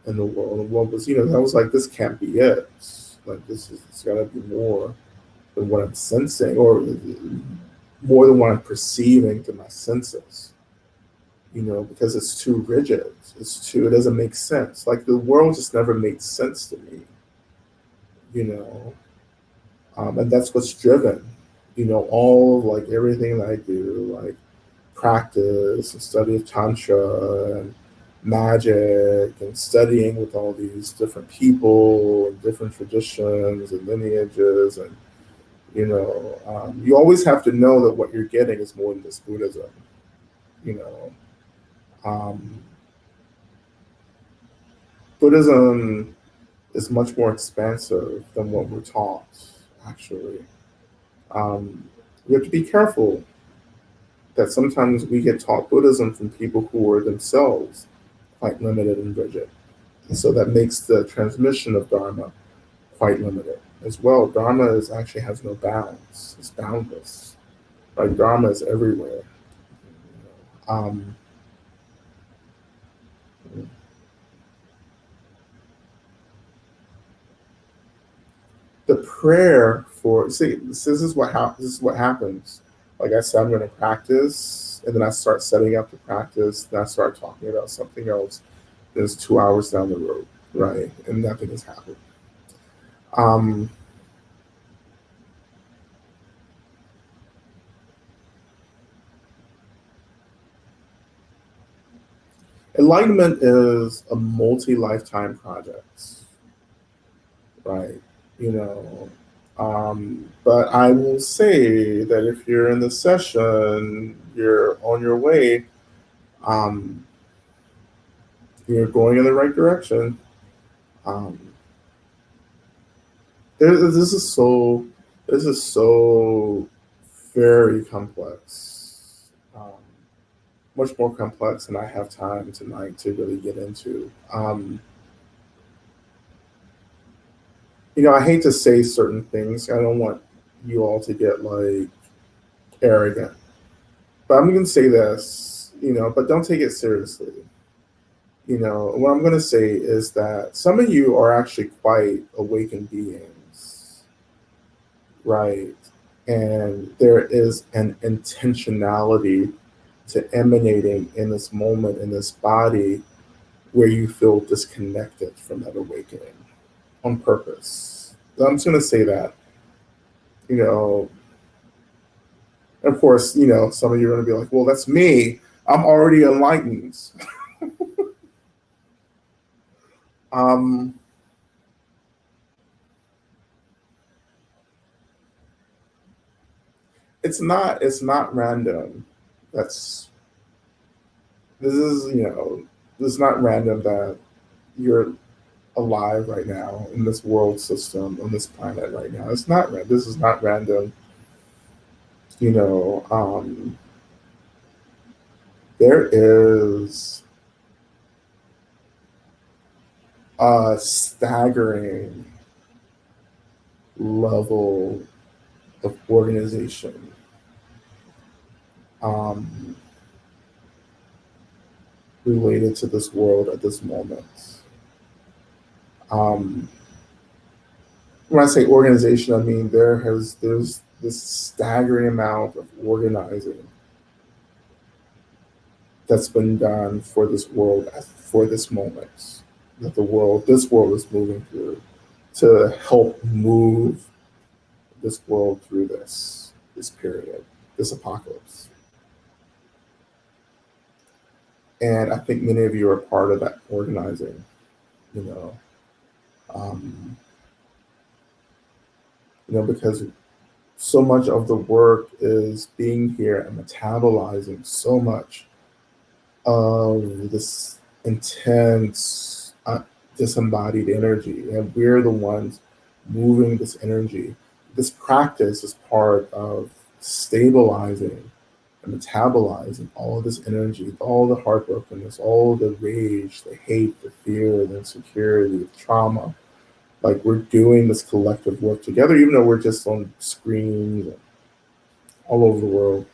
in the world and what was, that was like, this can't be it. Like it's gotta be more than what I'm sensing, or more than what I'm perceiving to my senses, because it's too rigid. It doesn't make sense. Like the world just never made sense to me, you know. And that's what's driven, all of like everything that I do, like practice and study of tantra and magic and studying with all these different people and different traditions and lineages. And you always have to know that what you're getting is more than just Buddhism. you know um, Buddhism is much more expansive than what we're taught, actually. We have to be careful that sometimes we get taught Buddhism from people who are themselves quite limited and rigid. And so that makes the transmission of Dharma quite limited as well. Dharma actually has no bounds, it's boundless. Like Dharma is everywhere. Um, the prayer for, see, this is what happens. Like I said, I'm going to practice, and then I start setting up the practice, then I start talking about something else. There's 2 hours down the road, right, and nothing has happened. Um, Enlightenment is a multi-lifetime project, right? You know, but I will say that if you're in the session, you're on your way. Um, you're going in the right direction. Um, this is so. This is so very complex. Much more complex than I have time tonight to really get into. I hate to say certain things. I don't want you all to get like arrogant, but I'm going to say this, but don't take it seriously. What I'm going to say is that some of you are actually quite awakened beings, right? And there is an intentionality to emanating in this moment, in this body, where you feel disconnected from that awakening on purpose. So I'm just going to say that, you know, of course, some of you are going to be like, well, that's me. I'm already enlightened. um, it's not random. That's this is this is not random that you're alive right now in this world system on this planet right now. It's not this is not random. you know there is a staggering level of organization um, related to this world at this moment. Um, when I say organization, I mean there's this staggering amount of organizing that's been done for this world for this moment that this world is moving through to help move this world through this period, this apocalypse. And I think many of you are part of that organizing. You know, um, because so much of the work is being here and metabolizing so much of this intense, disembodied energy, and we're the ones moving this energy. This practice is part of stabilizing and metabolizing all of this energy, all the heartbrokenness, all the rage, the hate, the fear, the insecurity, the trauma, Like we're doing this collective work together, even though we're just on screens all over the world.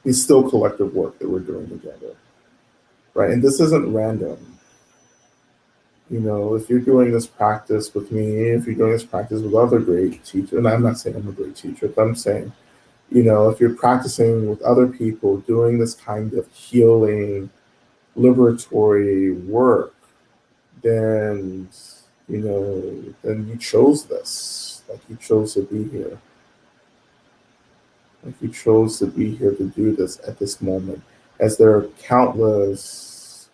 It's still collective work that we're doing together, right? And this isn't random. You know, if you're doing this practice with me, if you're doing this practice with other great teachers, and I'm not saying I'm a great teacher, but I'm saying, you know, if you're practicing with other people doing this kind of healing, liberatory work, then, you know, then you chose this. Like you chose to be here. Like you chose to be here to do this at this moment. As there are countless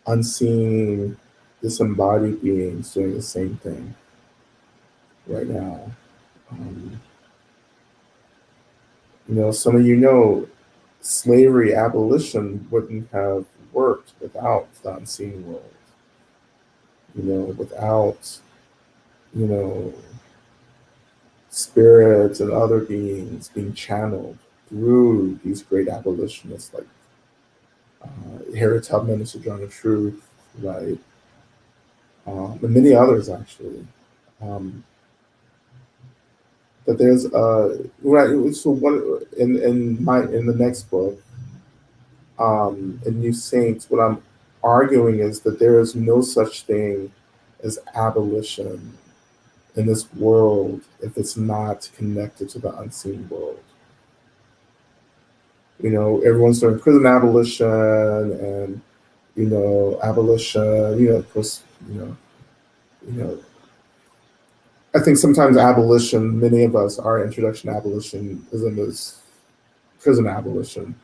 unseen, disembodied beings doing the same thing right now. Um, you know, some of you know slavery abolition wouldn't have worked without the unseen world. You know, without, you know, spirits and other beings being channeled through these great abolitionists like Harriet Tubman and Sojourner Truth, right? And many others actually. Um, that there's right. So what in the next book, in New Saints, what I'm arguing is that there is no such thing as abolition in this world if it's not connected to the unseen world. You know, everyone's doing prison abolition and you know abolition. You know, of course, you know. I think sometimes abolition. Many of us, our introduction to abolitionism is prison abolition.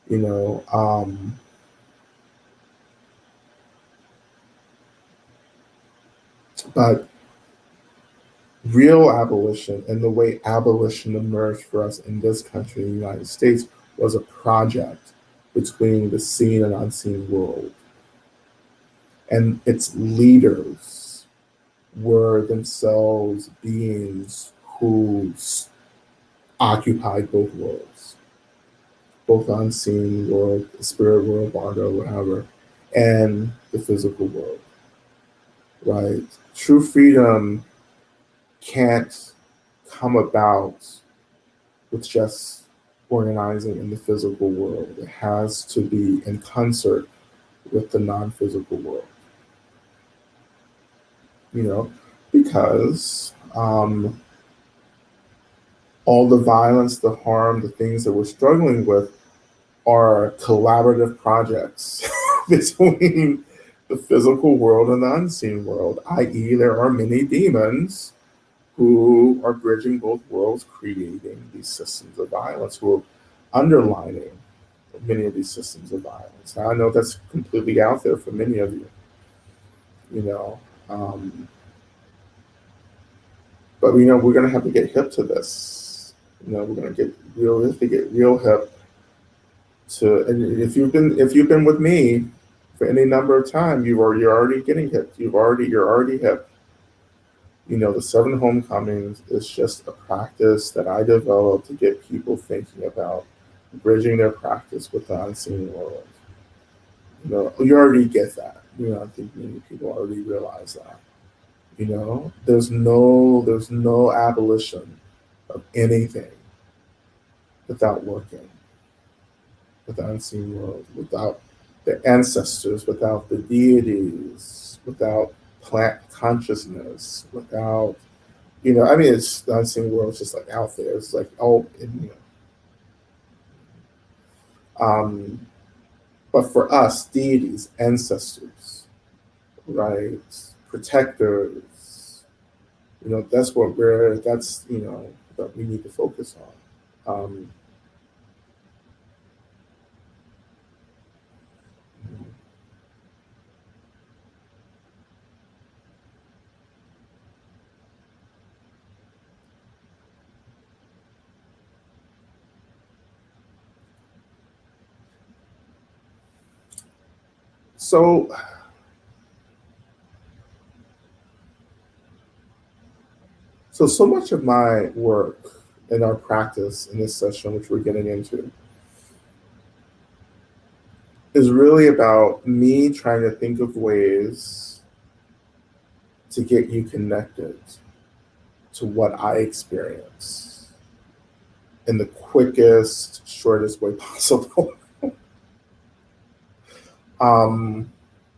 You know, but real abolition and the way abolition emerged for us in this country, in the United States, was a project between the seen and unseen world. And its leaders were themselves beings who occupied both worlds, both the unseen world, the spirit world, Bardo, whatever, and the physical world, right? True freedom can't come about with just organizing in the physical world. It has to be in concert with the non-physical world, you know, because all the violence, the harm, the things that we're struggling with are collaborative projects between the physical world and the unseen world, i.e., there are many demons who are bridging both worlds, creating these systems of violence, who are underlining many of these systems of violence. Now, I know that's completely out there for many of you, you know, but you know we're going to have to get hip to this. You know, we're going to get real hip to. And if you've been with me for any number of time, you're already getting hip. You're already hip. You know, the seven homecomings is just a practice that I developed to get people thinking about bridging their practice with the unseen world. You know, you already get that. You know, I think many people already realize that. You know, there's no abolition of anything without working with the unseen world, without the ancestors, without the deities, without plant consciousness, without you know, I mean, it's the unseen world is just like out there. It's like you know, but for us, deities, ancestors, right, protectors, you know, that's you know that we need to focus on. So, so much of my work in our practice in this session, which we're getting into, is really about me trying to think of ways to get you connected to what I experience in the quickest, shortest way possible, um,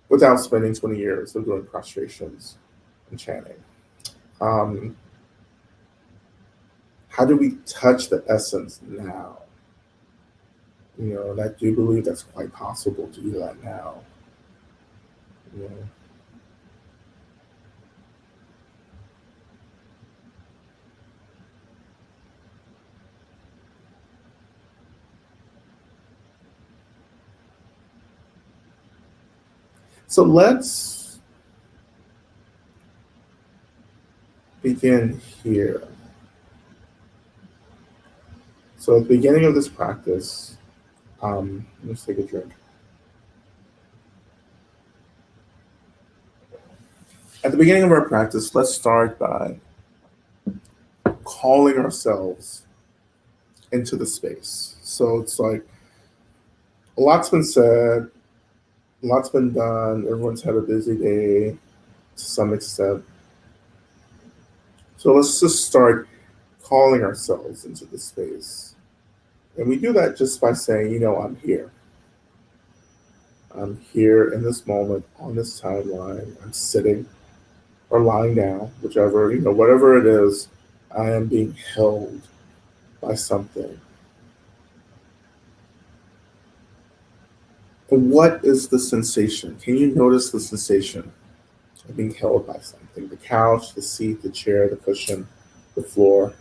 without spending 20 years of doing prostrations and chanting. Um, how do we touch the essence now? And I do believe that's quite possible to do that now. You know. So let's begin here. So at the beginning of this practice, let's take a drink. At the beginning of our practice, let's start by calling ourselves into the space. So it's like a lot's been said, a lot's been done, everyone's had a busy day to some extent. So let's just start calling ourselves into the space. And we do that just by saying, I'm here. I'm here in this moment on this timeline. I'm sitting or lying down, whichever, whatever it is, I am being held by something. And what is the sensation? Can you notice the sensation of being held by something? The couch, the seat, the chair, the cushion, the floor.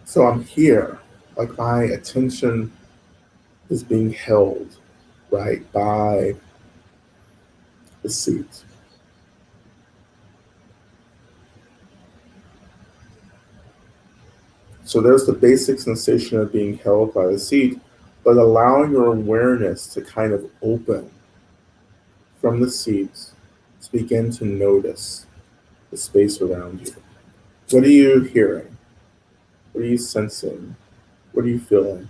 So I'm here, like my attention is being held, right, by the seat. So there's the basic sensation of being held by the seat, but allowing your awareness to kind of open from the seat to begin to notice the space around you. What are you hearing? What are you sensing? What are you feeling?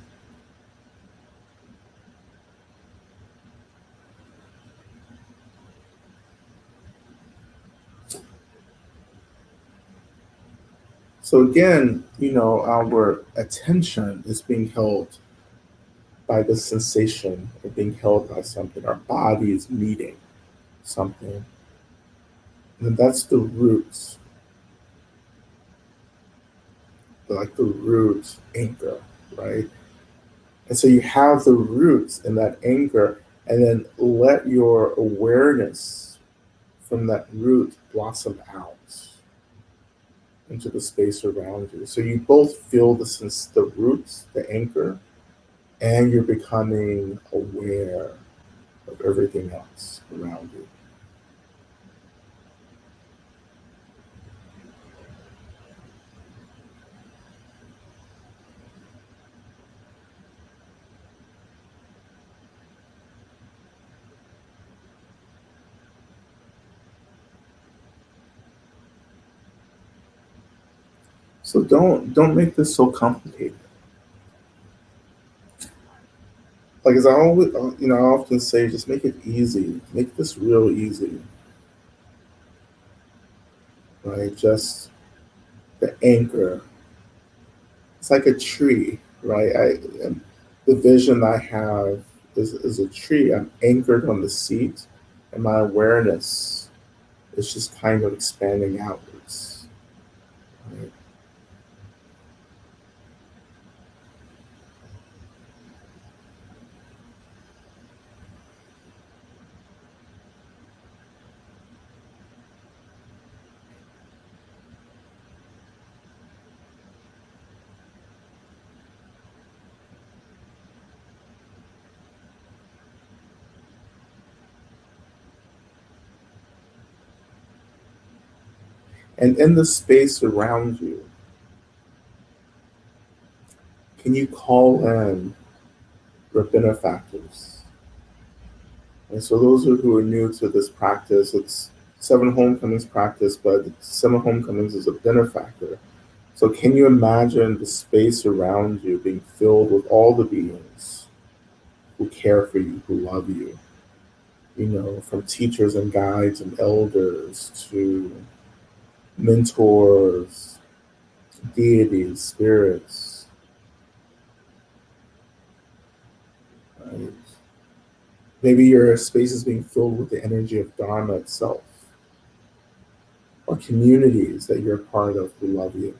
So again, our attention is being held by the sensation of being held by something. Our body is meeting something. And that's the roots, like the root anchor, right? And so you have the roots in that anchor, and then let your awareness from that root blossom out into the space around you. So you both feel the roots, the anchor, and you're becoming aware of everything else around you. So don't make this so complicated. Like as I always, I often say, just make it easy. Make this real easy, right? Just the anchor. It's like a tree, right? The vision I have is a tree. I'm anchored on the seat, and my awareness is just kind of expanding outwards. Right? And in the space around you, can you call in your benefactors? And so those who are new to this practice, it's seven homecomings practice, but seven homecomings is a benefactor. So can you imagine the space around you being filled with all the beings who care for you, who love you, from teachers and guides and elders to mentors, deities, spirits, right? Maybe your space is being filled with the energy of Dharma itself, or communities that you're a part of who love you.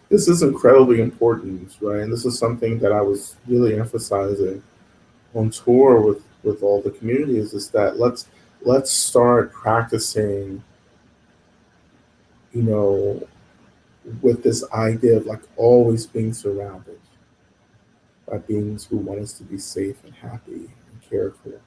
This is incredibly important, right? And this is something that I was really emphasizing on tour with all the communities, is that let's start practicing, you know, with this idea of like always being surrounded by beings who want us to be safe and happy and cared for.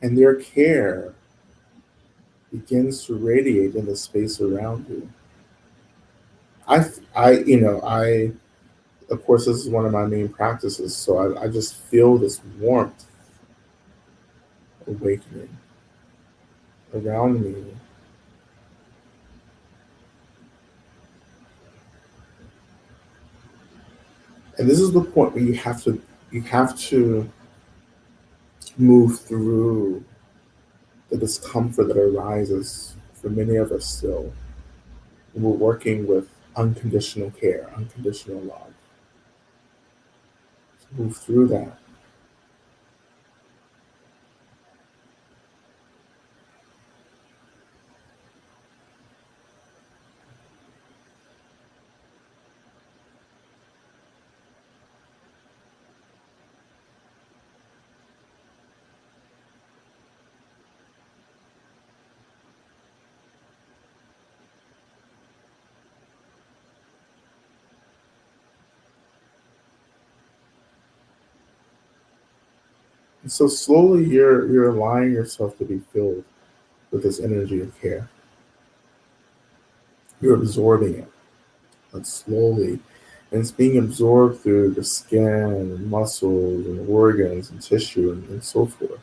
And their care begins to radiate in the space around you. I, of course, this is one of my main practices, so I just feel this warmth awakening around me. And this is the point where you have to move through the discomfort that arises for many of us still when we're working with unconditional care, unconditional love. To move through that. And so slowly you're allowing yourself to be filled with this energy of care. You're absorbing it, but slowly. And it's being absorbed through the skin and muscles and organs and tissue and so forth.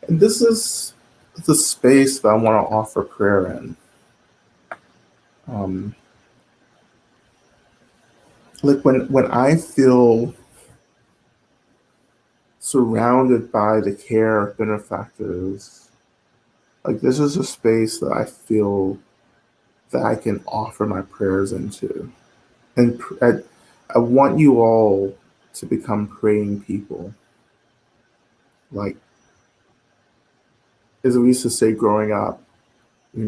And this is the space that I want to offer prayer in. Um, like when I feel surrounded by the care of benefactors, like this is a space that I feel that I can offer my prayers into. And I want you all to become praying people. Like, as we used to say growing up, you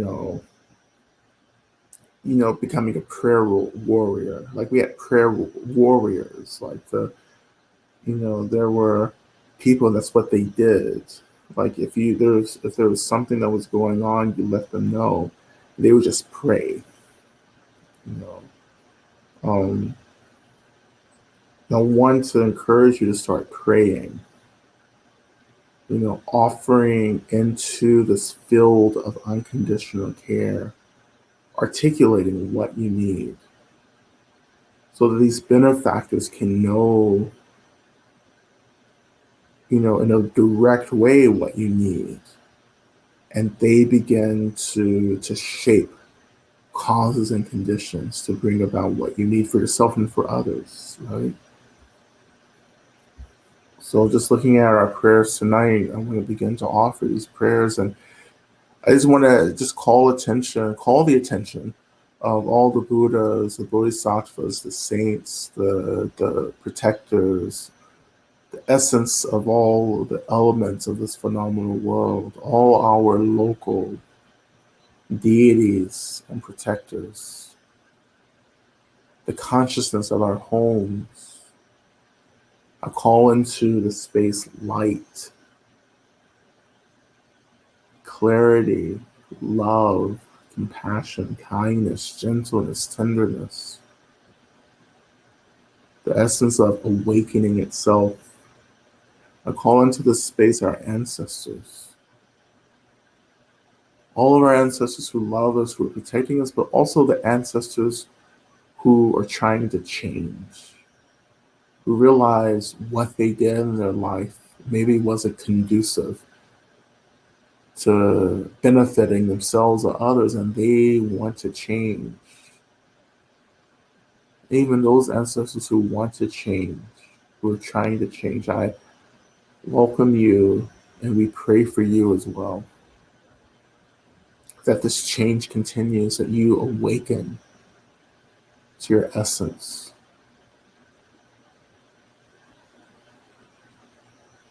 know, becoming a prayer warrior. Like we had prayer warriors. Like there were people. That's what they did. Like if there was something that was going on, you let them know. They would just pray. You know, um, I want to encourage you to start praying. Offering into this field of unconditional care, articulating what you need so that these benefactors can know, in a direct way what you need. And they begin to shape causes and conditions to bring about what you need for yourself and for others, right? So just looking at our prayers tonight, I'm going to begin to offer these prayers, and I just want to just call the attention of all the Buddhas, the Bodhisattvas, the saints, the protectors, the essence of all the elements of this phenomenal world, all our local deities and protectors, the consciousness of our homes. I call into the space light, clarity, love, compassion, kindness, gentleness, tenderness, the essence of awakening itself. I call into this space our ancestors, all of our ancestors who love us, who are protecting us, but also the ancestors who are trying to change, who realize what they did in their life maybe wasn't conducive to benefiting themselves or others, and they want to change. Even those ancestors who want to change, who are trying to change, I welcome you and we pray for you as well. That this change continues, that you awaken to your essence.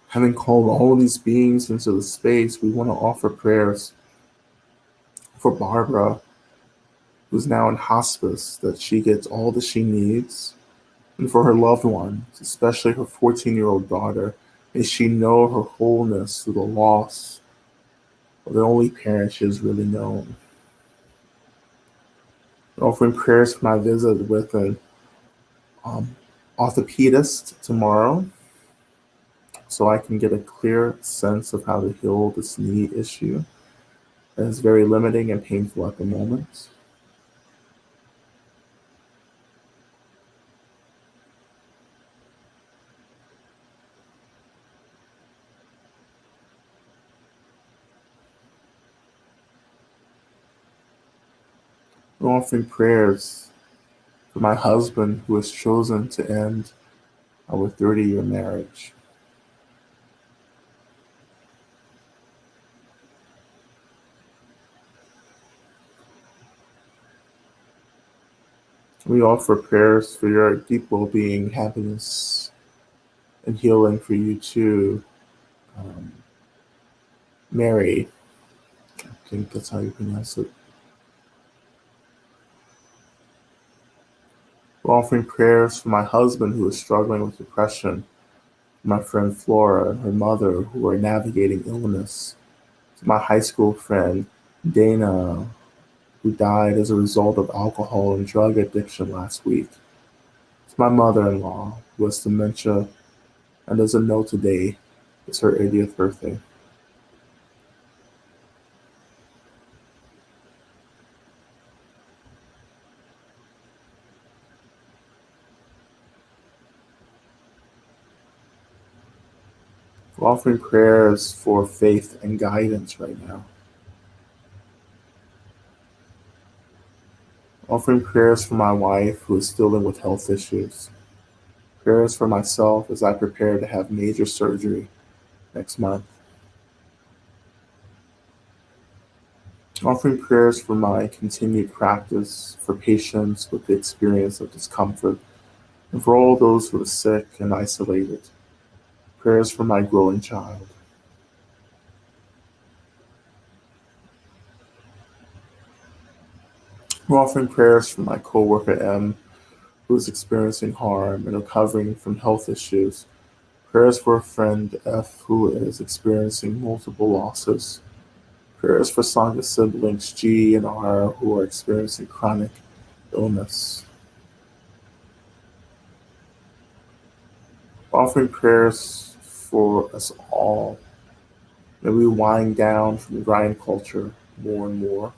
Having called all these beings into the space, we want to offer prayers for Barbara, who's now in hospice, that she gets all that she needs, and for her loved ones, especially her 14-year-old daughter, may she know her wholeness through the loss of the only parent she has really known. Offering prayers for my visit with an orthopedist tomorrow, so I can get a clear sense of how to heal this knee issue that is very limiting and painful at the moment. I'm offering prayers for my husband who has chosen to end our 30-year marriage. We offer prayers for your deep well-being, happiness, and healing for you too, um, Mary. I think that's how you pronounce it. We're offering prayers for my husband who is struggling with depression, my friend Flora and her mother who are navigating illness, to my high school friend Dana who died as a result of alcohol and drug addiction last week, to my mother-in-law who has dementia and doesn't know today is her 80th birthday. We're offering prayers for faith and guidance right now. Offering prayers for my wife who is dealing with health issues. Prayers for myself as I prepare to have major surgery next month. Offering prayers for my continued practice, for patients with the experience of discomfort, and for all those who are sick and isolated. Prayers for my growing child. We're offering prayers for my coworker M, who is experiencing harm and recovering from health issues. Prayers for a friend F, who is experiencing multiple losses. Prayers for Sangha siblings G and R, who are experiencing chronic illness. Offering prayers for us all. May we wind down from the grind culture more and more.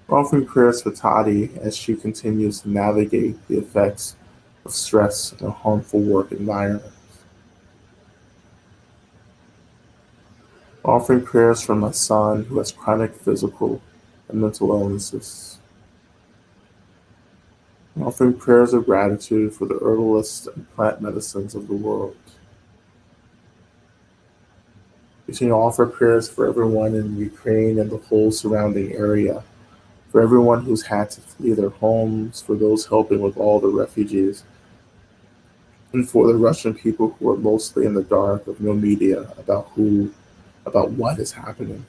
Offering prayers for Tati as she continues to navigate the effects of stress and a harmful work environment. Offering prayers for my son who has chronic physical and mental illnesses. Offering prayers of gratitude for the herbalists and plant medicines of the world. Continue to offer prayers for everyone in Ukraine and the whole surrounding area, for everyone who's had to flee their homes, for those helping with all the refugees, and for the Russian people who are mostly in the dark with no media about what is happening.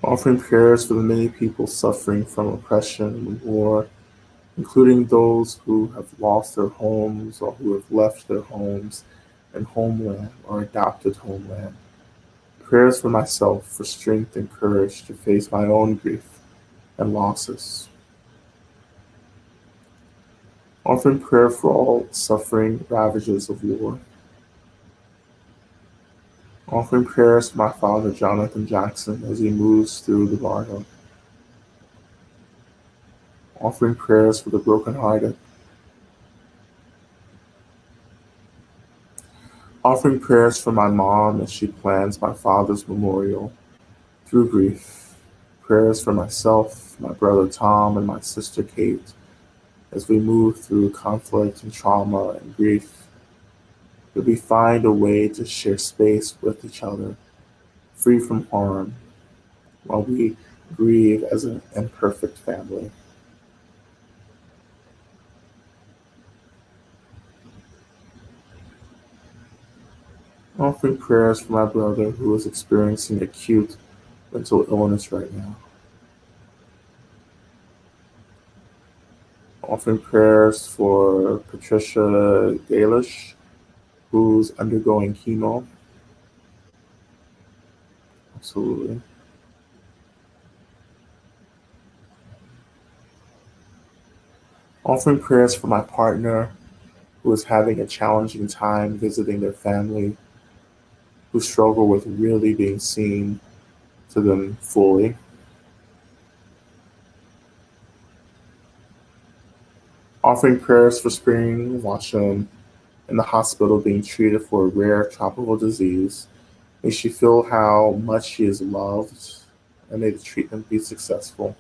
Offering prayers for the many people suffering from oppression and war, including those who have lost their homes or who have left their homes and homeland or adopted homeland. Prayers for myself for strength and courage to face my own grief and losses. Offering prayer for all suffering ravages of war. Offering prayers for my father Jonathan Jackson as he moves through the bardo. Offering prayers for the brokenhearted. Offering prayers for my mom as she plans my father's memorial through grief. Prayers for myself, my brother Tom, and my sister Kate as we move through conflict and trauma and grief. That we find a way to share space with each other, free from harm, while we grieve as an imperfect family. Offering prayers for my brother who is experiencing acute mental illness right now. Offering prayers for Patricia Galish, who's undergoing chemo. Absolutely. Offering prayers for my partner who is having a challenging time visiting their family, who struggle with really being seen to them fully. Offering prayers for Spring Washam in the hospital being treated for a rare tropical disease. May she feel how much she is loved, and may the treatment be successful.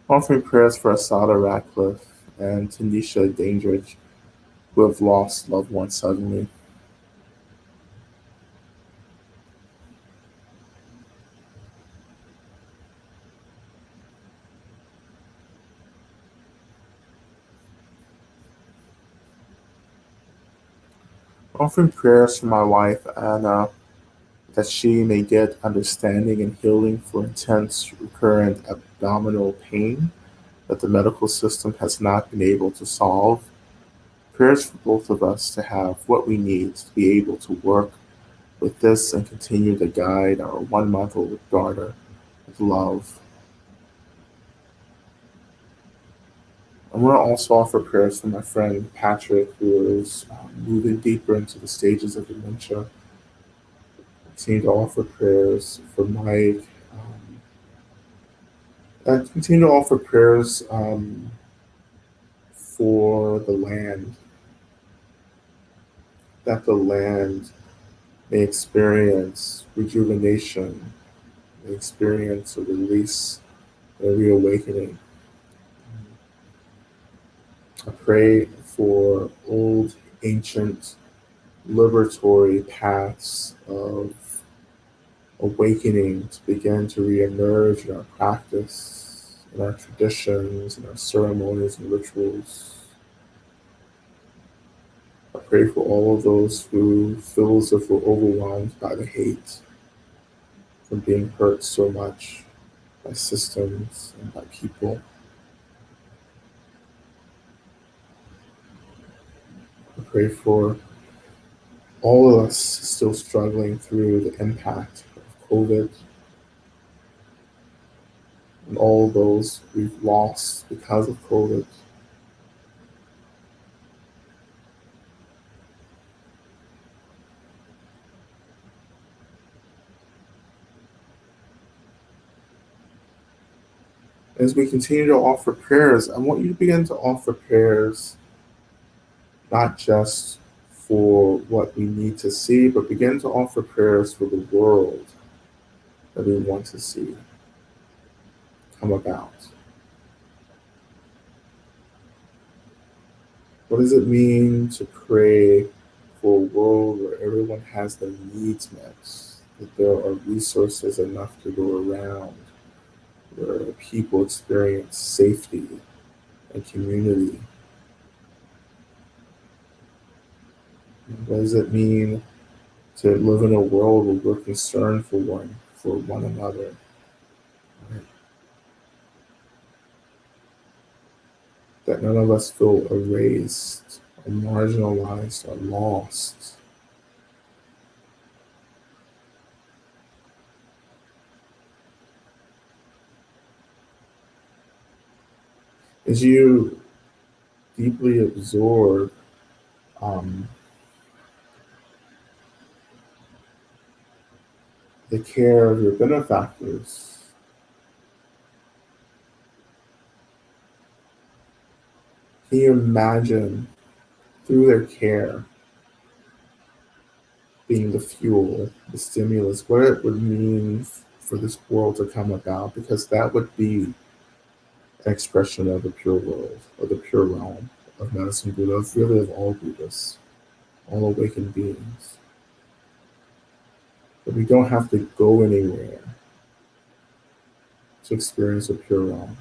Offering prayers for Asada Ratcliffe and Tanisha Dandridge, who have lost loved ones suddenly. Offering prayers for my wife, Anna, that she may get understanding and healing for intense recurrent abdominal pain that the medical system has not been able to solve. Prayers for both of us to have what we need to be able to work with this and continue to guide our 1 month old daughter with love. I want to also offer prayers for my friend Patrick, who is moving deeper into the stages of dementia. Continue to offer prayers for Mike. I continue to offer prayers for the land, that the land may experience rejuvenation, may experience a release, a reawakening. I pray for old, ancient, liberatory paths of awakening to begin to reemerge in our practice, in our traditions, in our ceremonies and rituals. I pray for all of those who feel as if we're overwhelmed by the hate from being hurt so much by systems and by people. I pray for all of us still struggling through the impact of COVID and all those we've lost because of COVID. As we continue to offer prayers, I want you to begin to offer prayers not just for what we need to see, but begin to offer prayers for the world. that we want to see come about? What does it mean to pray for a world where everyone has their needs met, that there are resources enough to go around, where people experience safety and community? What does it mean to live in a world where we're concerned for one another? Right? That none of us feel erased or marginalized or lost. As you deeply absorb um, the care of your benefactors, can you imagine through their care being the fuel, the stimulus, what it would mean for this world to come about? Because that would be an expression of the pure world, or the pure realm of medicine Buddha, of really of all Buddhists, all awakened beings. But we don't have to go anywhere to experience a pure realm.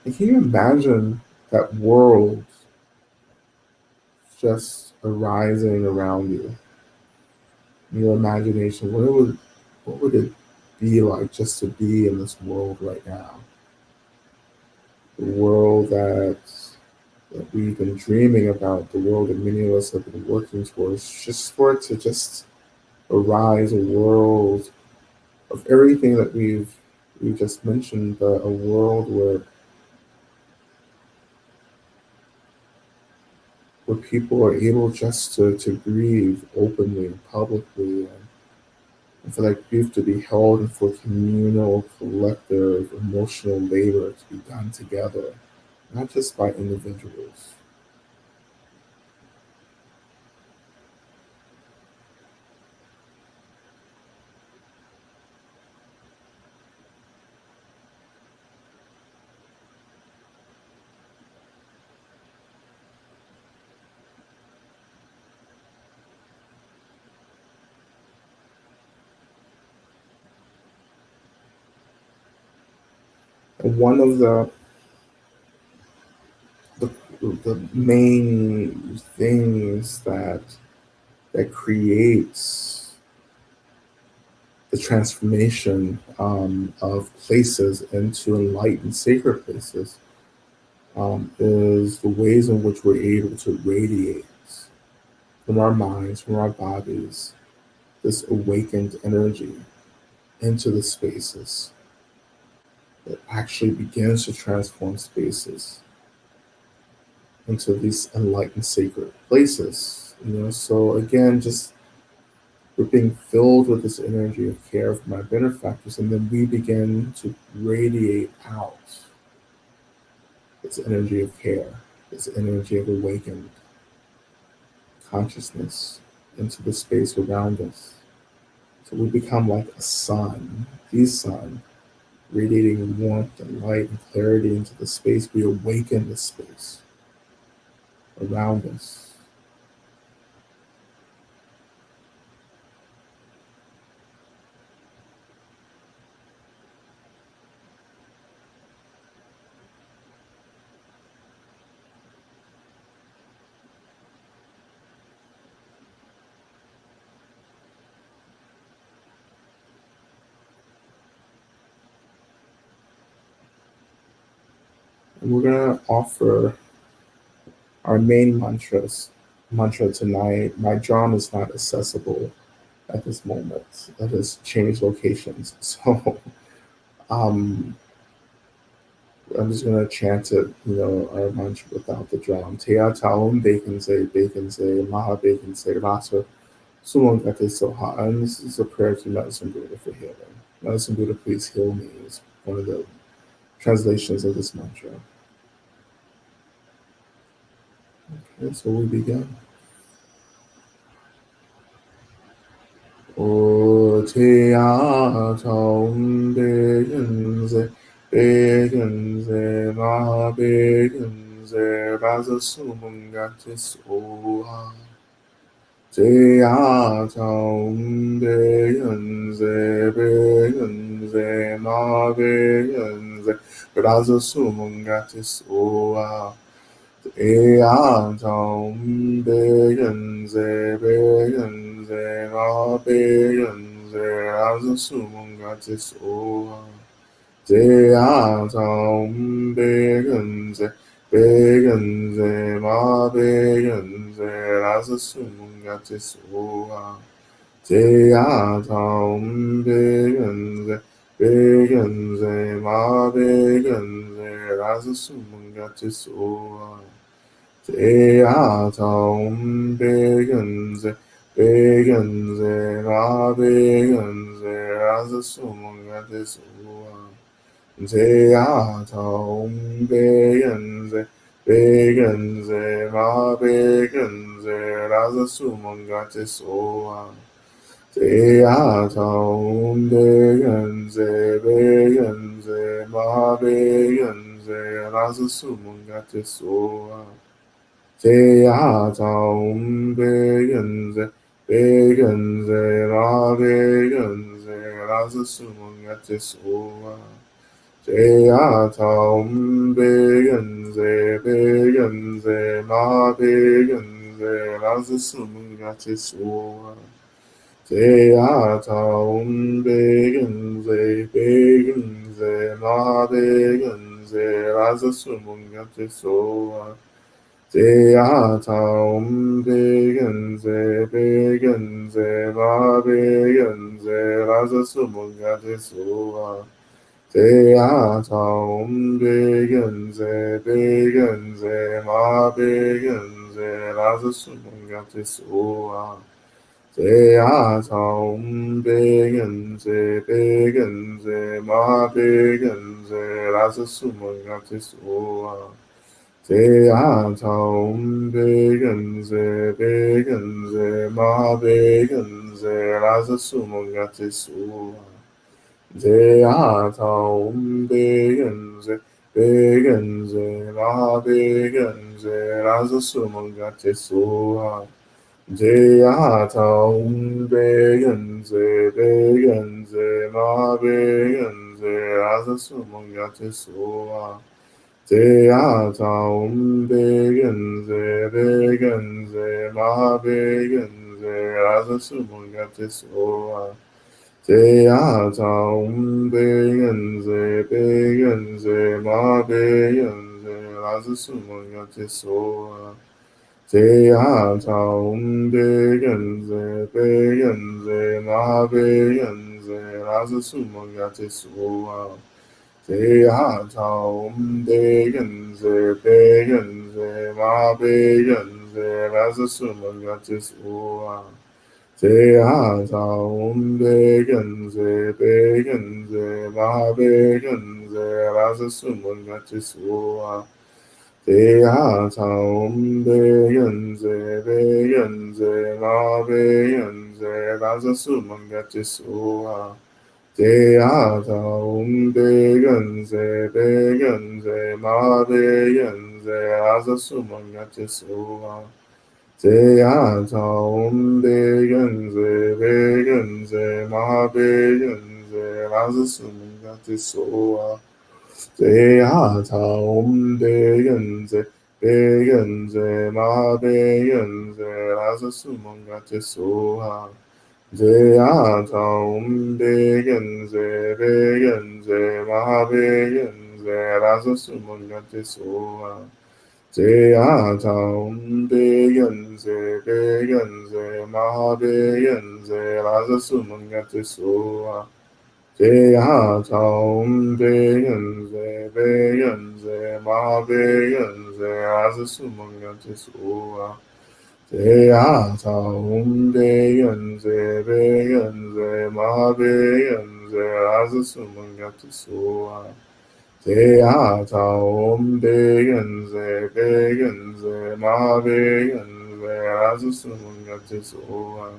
And can you imagine that world just arising around you in your imagination? What would it be like just to be in this world right now? The world that we've been dreaming about, the world that many of us have been working towards, just for it to just arise, a world of everything that we've just mentioned, but a world where people are able just to grieve openly and publicly, and for that grief to be held, and for communal, collective, emotional labor to be done together, not just by individuals. And one of the, the main things that creates the transformation of places into enlightened sacred places is the ways in which we're able to radiate from our minds, from our bodies, this awakened energy into the spaces that actually begins to transform spaces into these enlightened sacred places. So again, just we're being filled with this energy of care from our benefactors, and then we begin to radiate out this energy of care, this energy of awakened consciousness into the space around us. So we become like a sun, the sun, radiating warmth and light and clarity into the space. We awaken the space around us. And we're going to offer our main mantra tonight. My drum is not accessible at this moment. That has changed locations. So um, I'm just gonna chant it, our mantra without the drum. Tea taum bacon say, maha bacon say, rasa sumongate soha. And this is a prayer to Medicine Buddha for healing. Medicine Buddha, please heal me is one of the translations of this mantra. Okay, so we begin. O te taum bacon say, maha bacon say, rasa sumongatis oha. Te taum bacon say, maha bacon say, rasa sumongatis oha. Ea Tom Begenze Ma Begenze Azasumungatis Oa Ea Tom Begenze Ma Begenze Azasumungatis Oa Ea Tom Begenze Ma Begenze Azasumungatis Oa Te begenze, ma begenze, rasa sumungatis ua. Te begenze, ma begenze, rasa sumungatis ua. Te begenze, ma begenze, rasa sumungatis ua. Te begenze, ma begenze, rasa sumungatis ua. Te begenze, ma begenze, rasa sumungatis ua. Te begenze, ma begenze, rasa sumungatis ua. Te begenze, ma begenze, rasa sumungatis ua. Te begenze, ma begenze, rasa sumungatis ua. Te begenze, ma begenze, rasa sumungatis ua. Te begenze, ma begenze, rasa sumungatis ua. Te begenze, ma begenze, rasa sumungatis ua. Te begenze, ma begenze, rasa sumungatis ua. Te begenze, ma begenze, rasa sumungatis ua. Te begenze, ma begenze, rasa sumungatis ua. Te begenze, ma begenze, rasa sumungatis ua. Te begenze, ma begenze, rasa sumungatis ua. Te begenze, ma begenze, rasa sumungatis ua. Te begenze, ma begenze, rasa sumungatis ua. Te begenze, ma begenze, rasa sumungatis ua. Te begenze, ma begenze, rasa sumungatis ua. Te begenze, ma begenze, rasa sumungatis ua. Te begenze, ma begenze, rasa sumungatis ua. 제야자옴대연세 배연세 마하배연세 라자수문가제수아 제야자옴대연세 배연세 마하배연세 라자수문가제수아 제야자옴대연세 배연세 마하배연세 라자수문가제수아 제야자옴대연세 배연세 마배연세 아스스문가제소아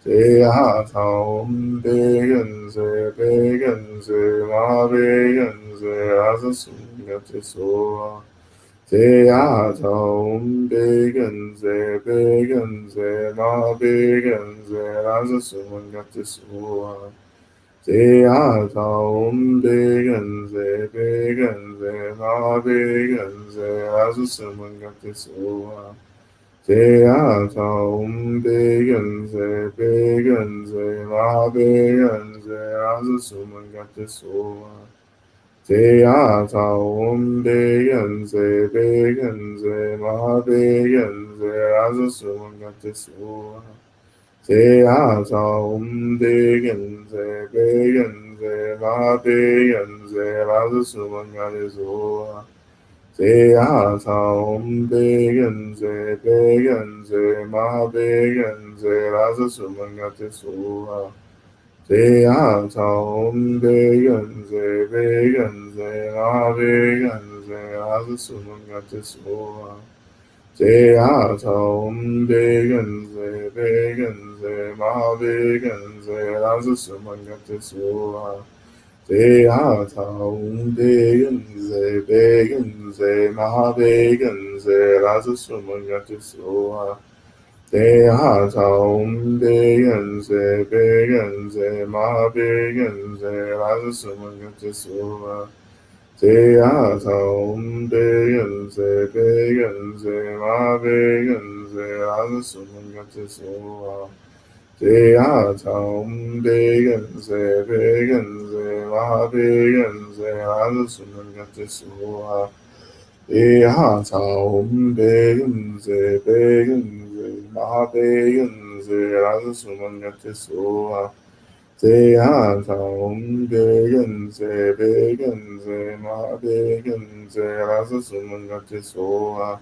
제야자옴대연세 배연세 마배연세 아스스문가제소아 제야자옴대연세 배연세 마배연세 아스스문가제소아 제야자옴대연세 배연세 마배연세 아수스문가제소아 제야자옴대연세 배연세 마배연세 아수스문가제소아 제야자옴대연세 배연세 마배연세 아수스문가제소아 제야자옴대연세 배연세 마배연세 라스수먼가제소아 제야자옴대연세 배연세 마배연세 라스수먼가제소아 제야자옴대연세 배연세 마배연세 라스수먼가제소아 제야자옴대연세 배연세 마배연세 라스수먼가제소아 제야자옴대연세 배연세 마배연세 라스수먼가제소아 제야자옴대연세 배연세 마배연세 라스수먼가제소아 제야자옴대연세 배연세 마배연세 아스수문가제소아 제야자옴대연세 배연세 마배연세 아스수문가제소아 제야자옴대연세 배연세 마배연세 아스수문가제소아 제야자옴대연세 배연세 마배연세 라스수문가제소아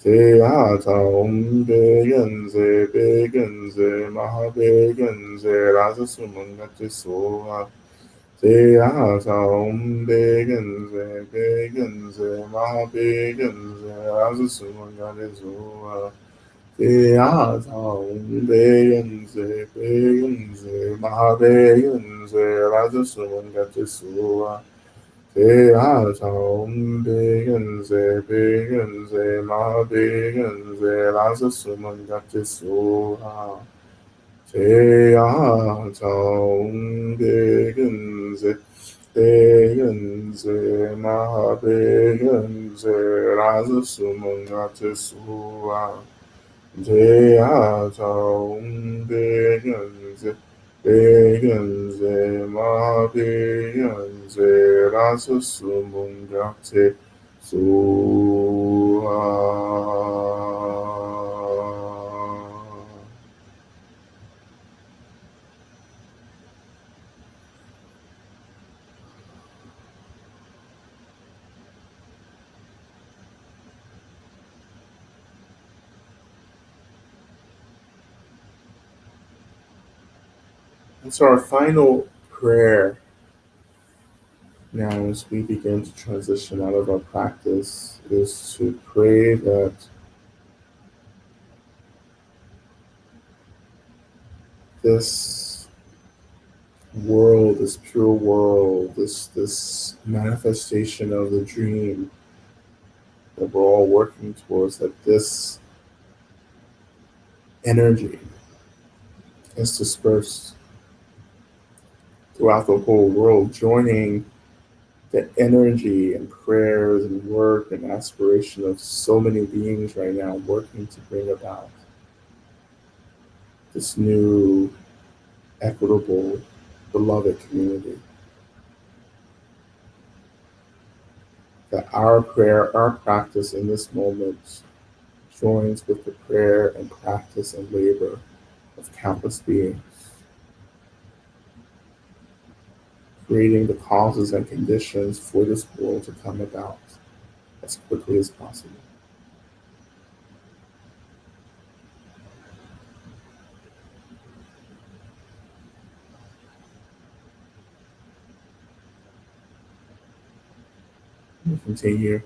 제야자옴대연세 배연세 마배연세 라스수문가제소아 제야자옴대연세 배연세 마배연세 라스수문가제소아 제야자옴대연세 배연세 마배연세 라스수문가제소아 제야자옴대연세 배연세 마배연세 라스수문가제소아 제야자옴대연세 배연세 마배연세 라스수문가제소아 제야자옴대연세 배연세 마배연세 라스수문가제소아 And so our final prayer now as we begin to transition out of our practice is to pray that this world, this pure world, this manifestation of the dream that we're all working towards, that this energy is dispersed throughout the whole world, joining the energy and prayers and work and aspiration of so many beings right now working to bring about this new, equitable, beloved community. that our prayer, our practice in this moment joins with the prayer and practice and labor of countless beings, creating the causes and conditions for this world to come about as quickly as possible. We continue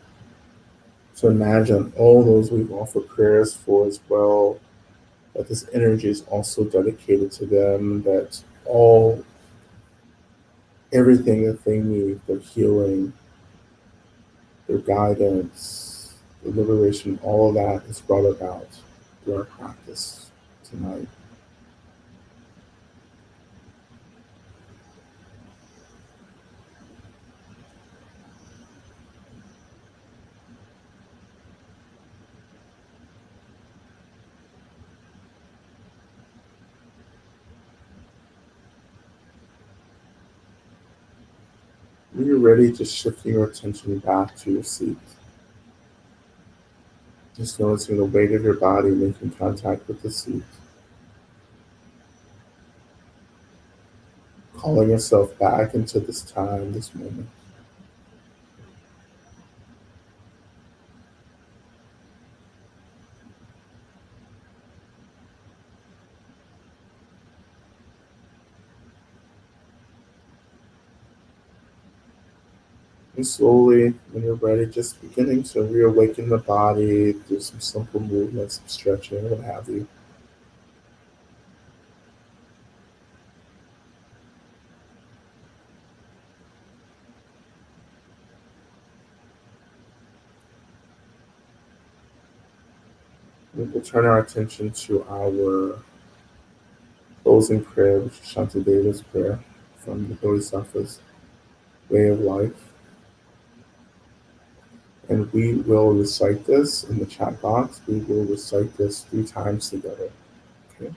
to imagine all those we've offered prayers for as well, that this energy is also dedicated to them, that everything that they need, their healing, their guidance, their liberation, all of that is brought about through our practice tonight. When you're ready, just shifting your attention back to your seat. Just noticing the weight of your body making contact with the seat. Calling yourself back into this time, this moment. And slowly, when you're ready, just beginning to reawaken the body, do some simple movements, some stretching, what have you. We'll turn our attention to our closing prayer, which is Shantideva's prayer from the Bodhisattva's Way of Life. And we will recite this in the chat box. We will recite this 3 times together. Okay.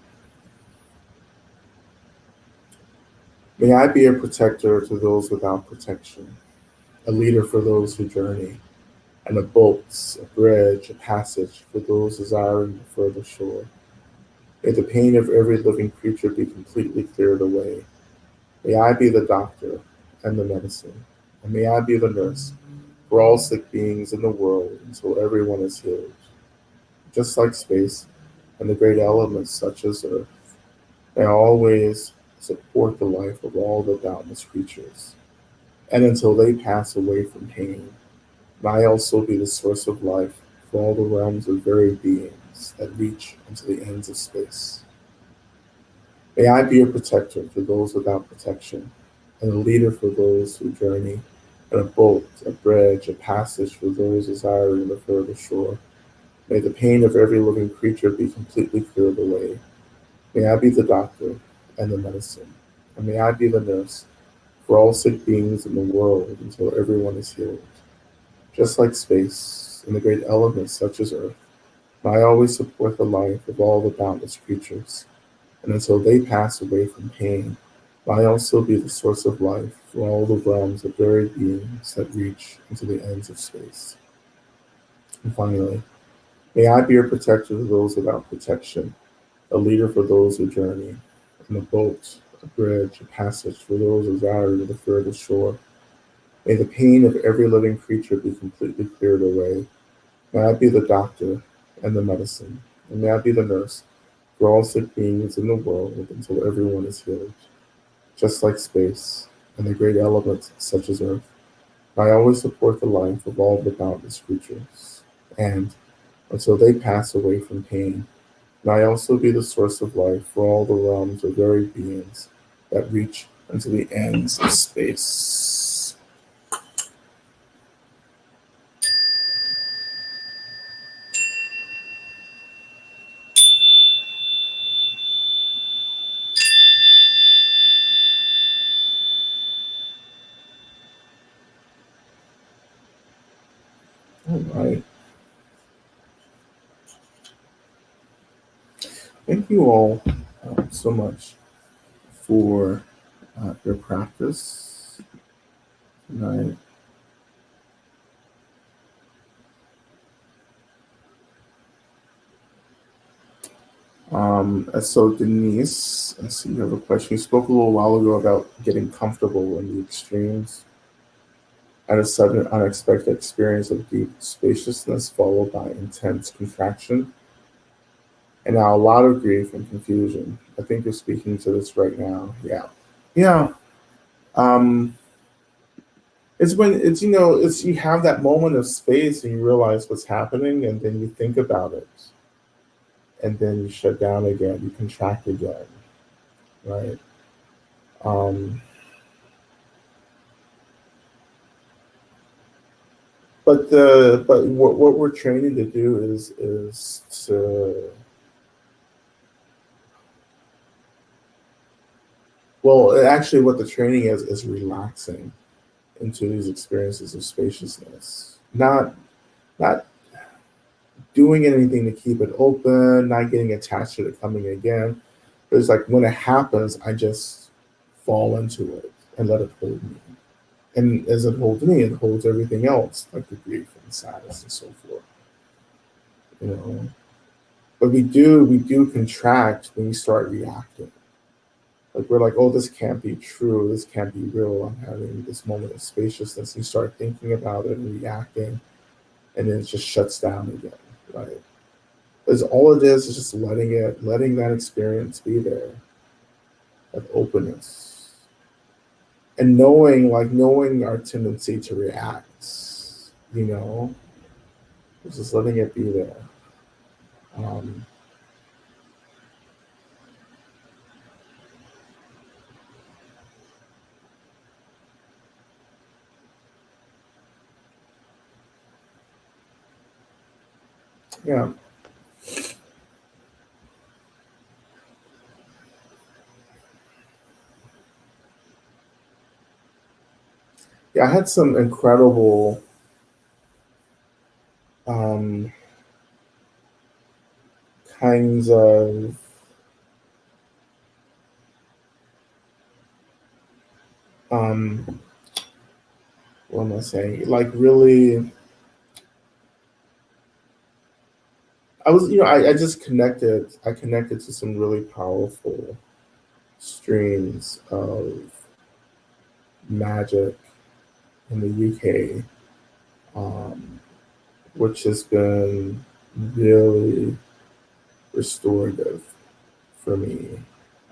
May I be a protector to those without protection, a leader for those who journey, and a boat, a bridge, a passage for those desiring the further shore. May the pain of every living creature be completely cleared away. May I be the doctor and the medicine, and may I be the nurse for all sick beings in the world until everyone is healed. Just like space and the great elements such as earth, may I always support the life of all the boundless creatures, and until they pass away from pain, may I also be the source of life for all the realms of varied beings that reach into the ends of space. May I be a protector for those without protection, and a leader for those who journey, and a boat, a bridge, a passage for those desiring the further shore. May the pain of every living creature be completely cleared away. May I be the doctor and the medicine, and may I be the nurse for all sick beings in the world until everyone is healed. Just like space and the great elements such as earth, may I always support the life of all the boundless creatures, and until they pass away from pain, may I also be the source of life for all the realms of varied beings that reach into the ends of space. And finally, may I be a protector to those without protection, a leader for those who journey, and a boat, a bridge, a passage for those desiring the further shore. May the pain of every living creature be completely cleared away. May I be the doctor and the medicine, and may I be the nurse for all sick beings in the world until everyone is healed. Just like space and the great elements such as earth, may I always support the life of all the boundless creatures, and until they pass away from pain, may I also be the source of life for all the realms of varied beings that reach into the ends of space. All right. Thank you all so much for your practice tonight. So Denise, I see you have a question. You spoke a little while ago about getting comfortable in the extremes and a sudden unexpected experience of deep spaciousness followed by intense contraction. And now a lot of grief and confusion. I think you're speaking to this right now. Yeah. Yeah. Um, it's when it's it's you have that moment of space and you realize what's happening and then you think about it and then you shut down again, you contract again, right? Um, but what we're training to do is to, well, actually what the training is relaxing into these experiences of spaciousness, not doing anything to keep it open, not getting attached to it coming again. But it's like when it happens, I just fall into it and let it hold me. And as it holds me, it holds everything else, like the grief and sadness and so forth. You know. But we do contract when we start reacting. Like we're like, oh, this can't be true, this can't be real. I'm having this moment of spaciousness. And you start thinking about it and reacting, and then it just shuts down again, right? Because all it is just letting that experience be there, that openness, and knowing our tendency to react. You know, just letting it be there. Um, yeah, yeah. I had some incredible um, kinds of um, what am I saying? Like really, I just connected. I connected to some really powerful streams of magic in the UK, um, which has been really restorative for me,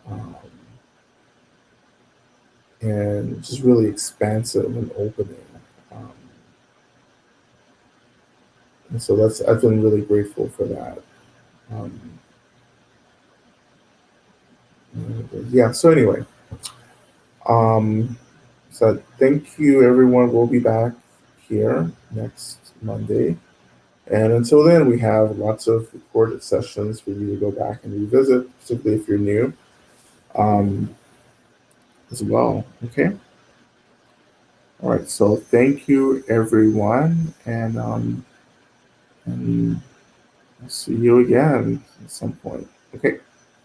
um, and just really expansive and opening. Um, and so I've been really grateful for that. Um, yeah. So anyway, um, so thank you, everyone. We'll be back here next Monday. And until then, we have lots of recorded sessions for you to go back and revisit, particularly if you're new, um, as well. Okay. All right. So thank you, everyone, and I'll see you again at some point. Okay.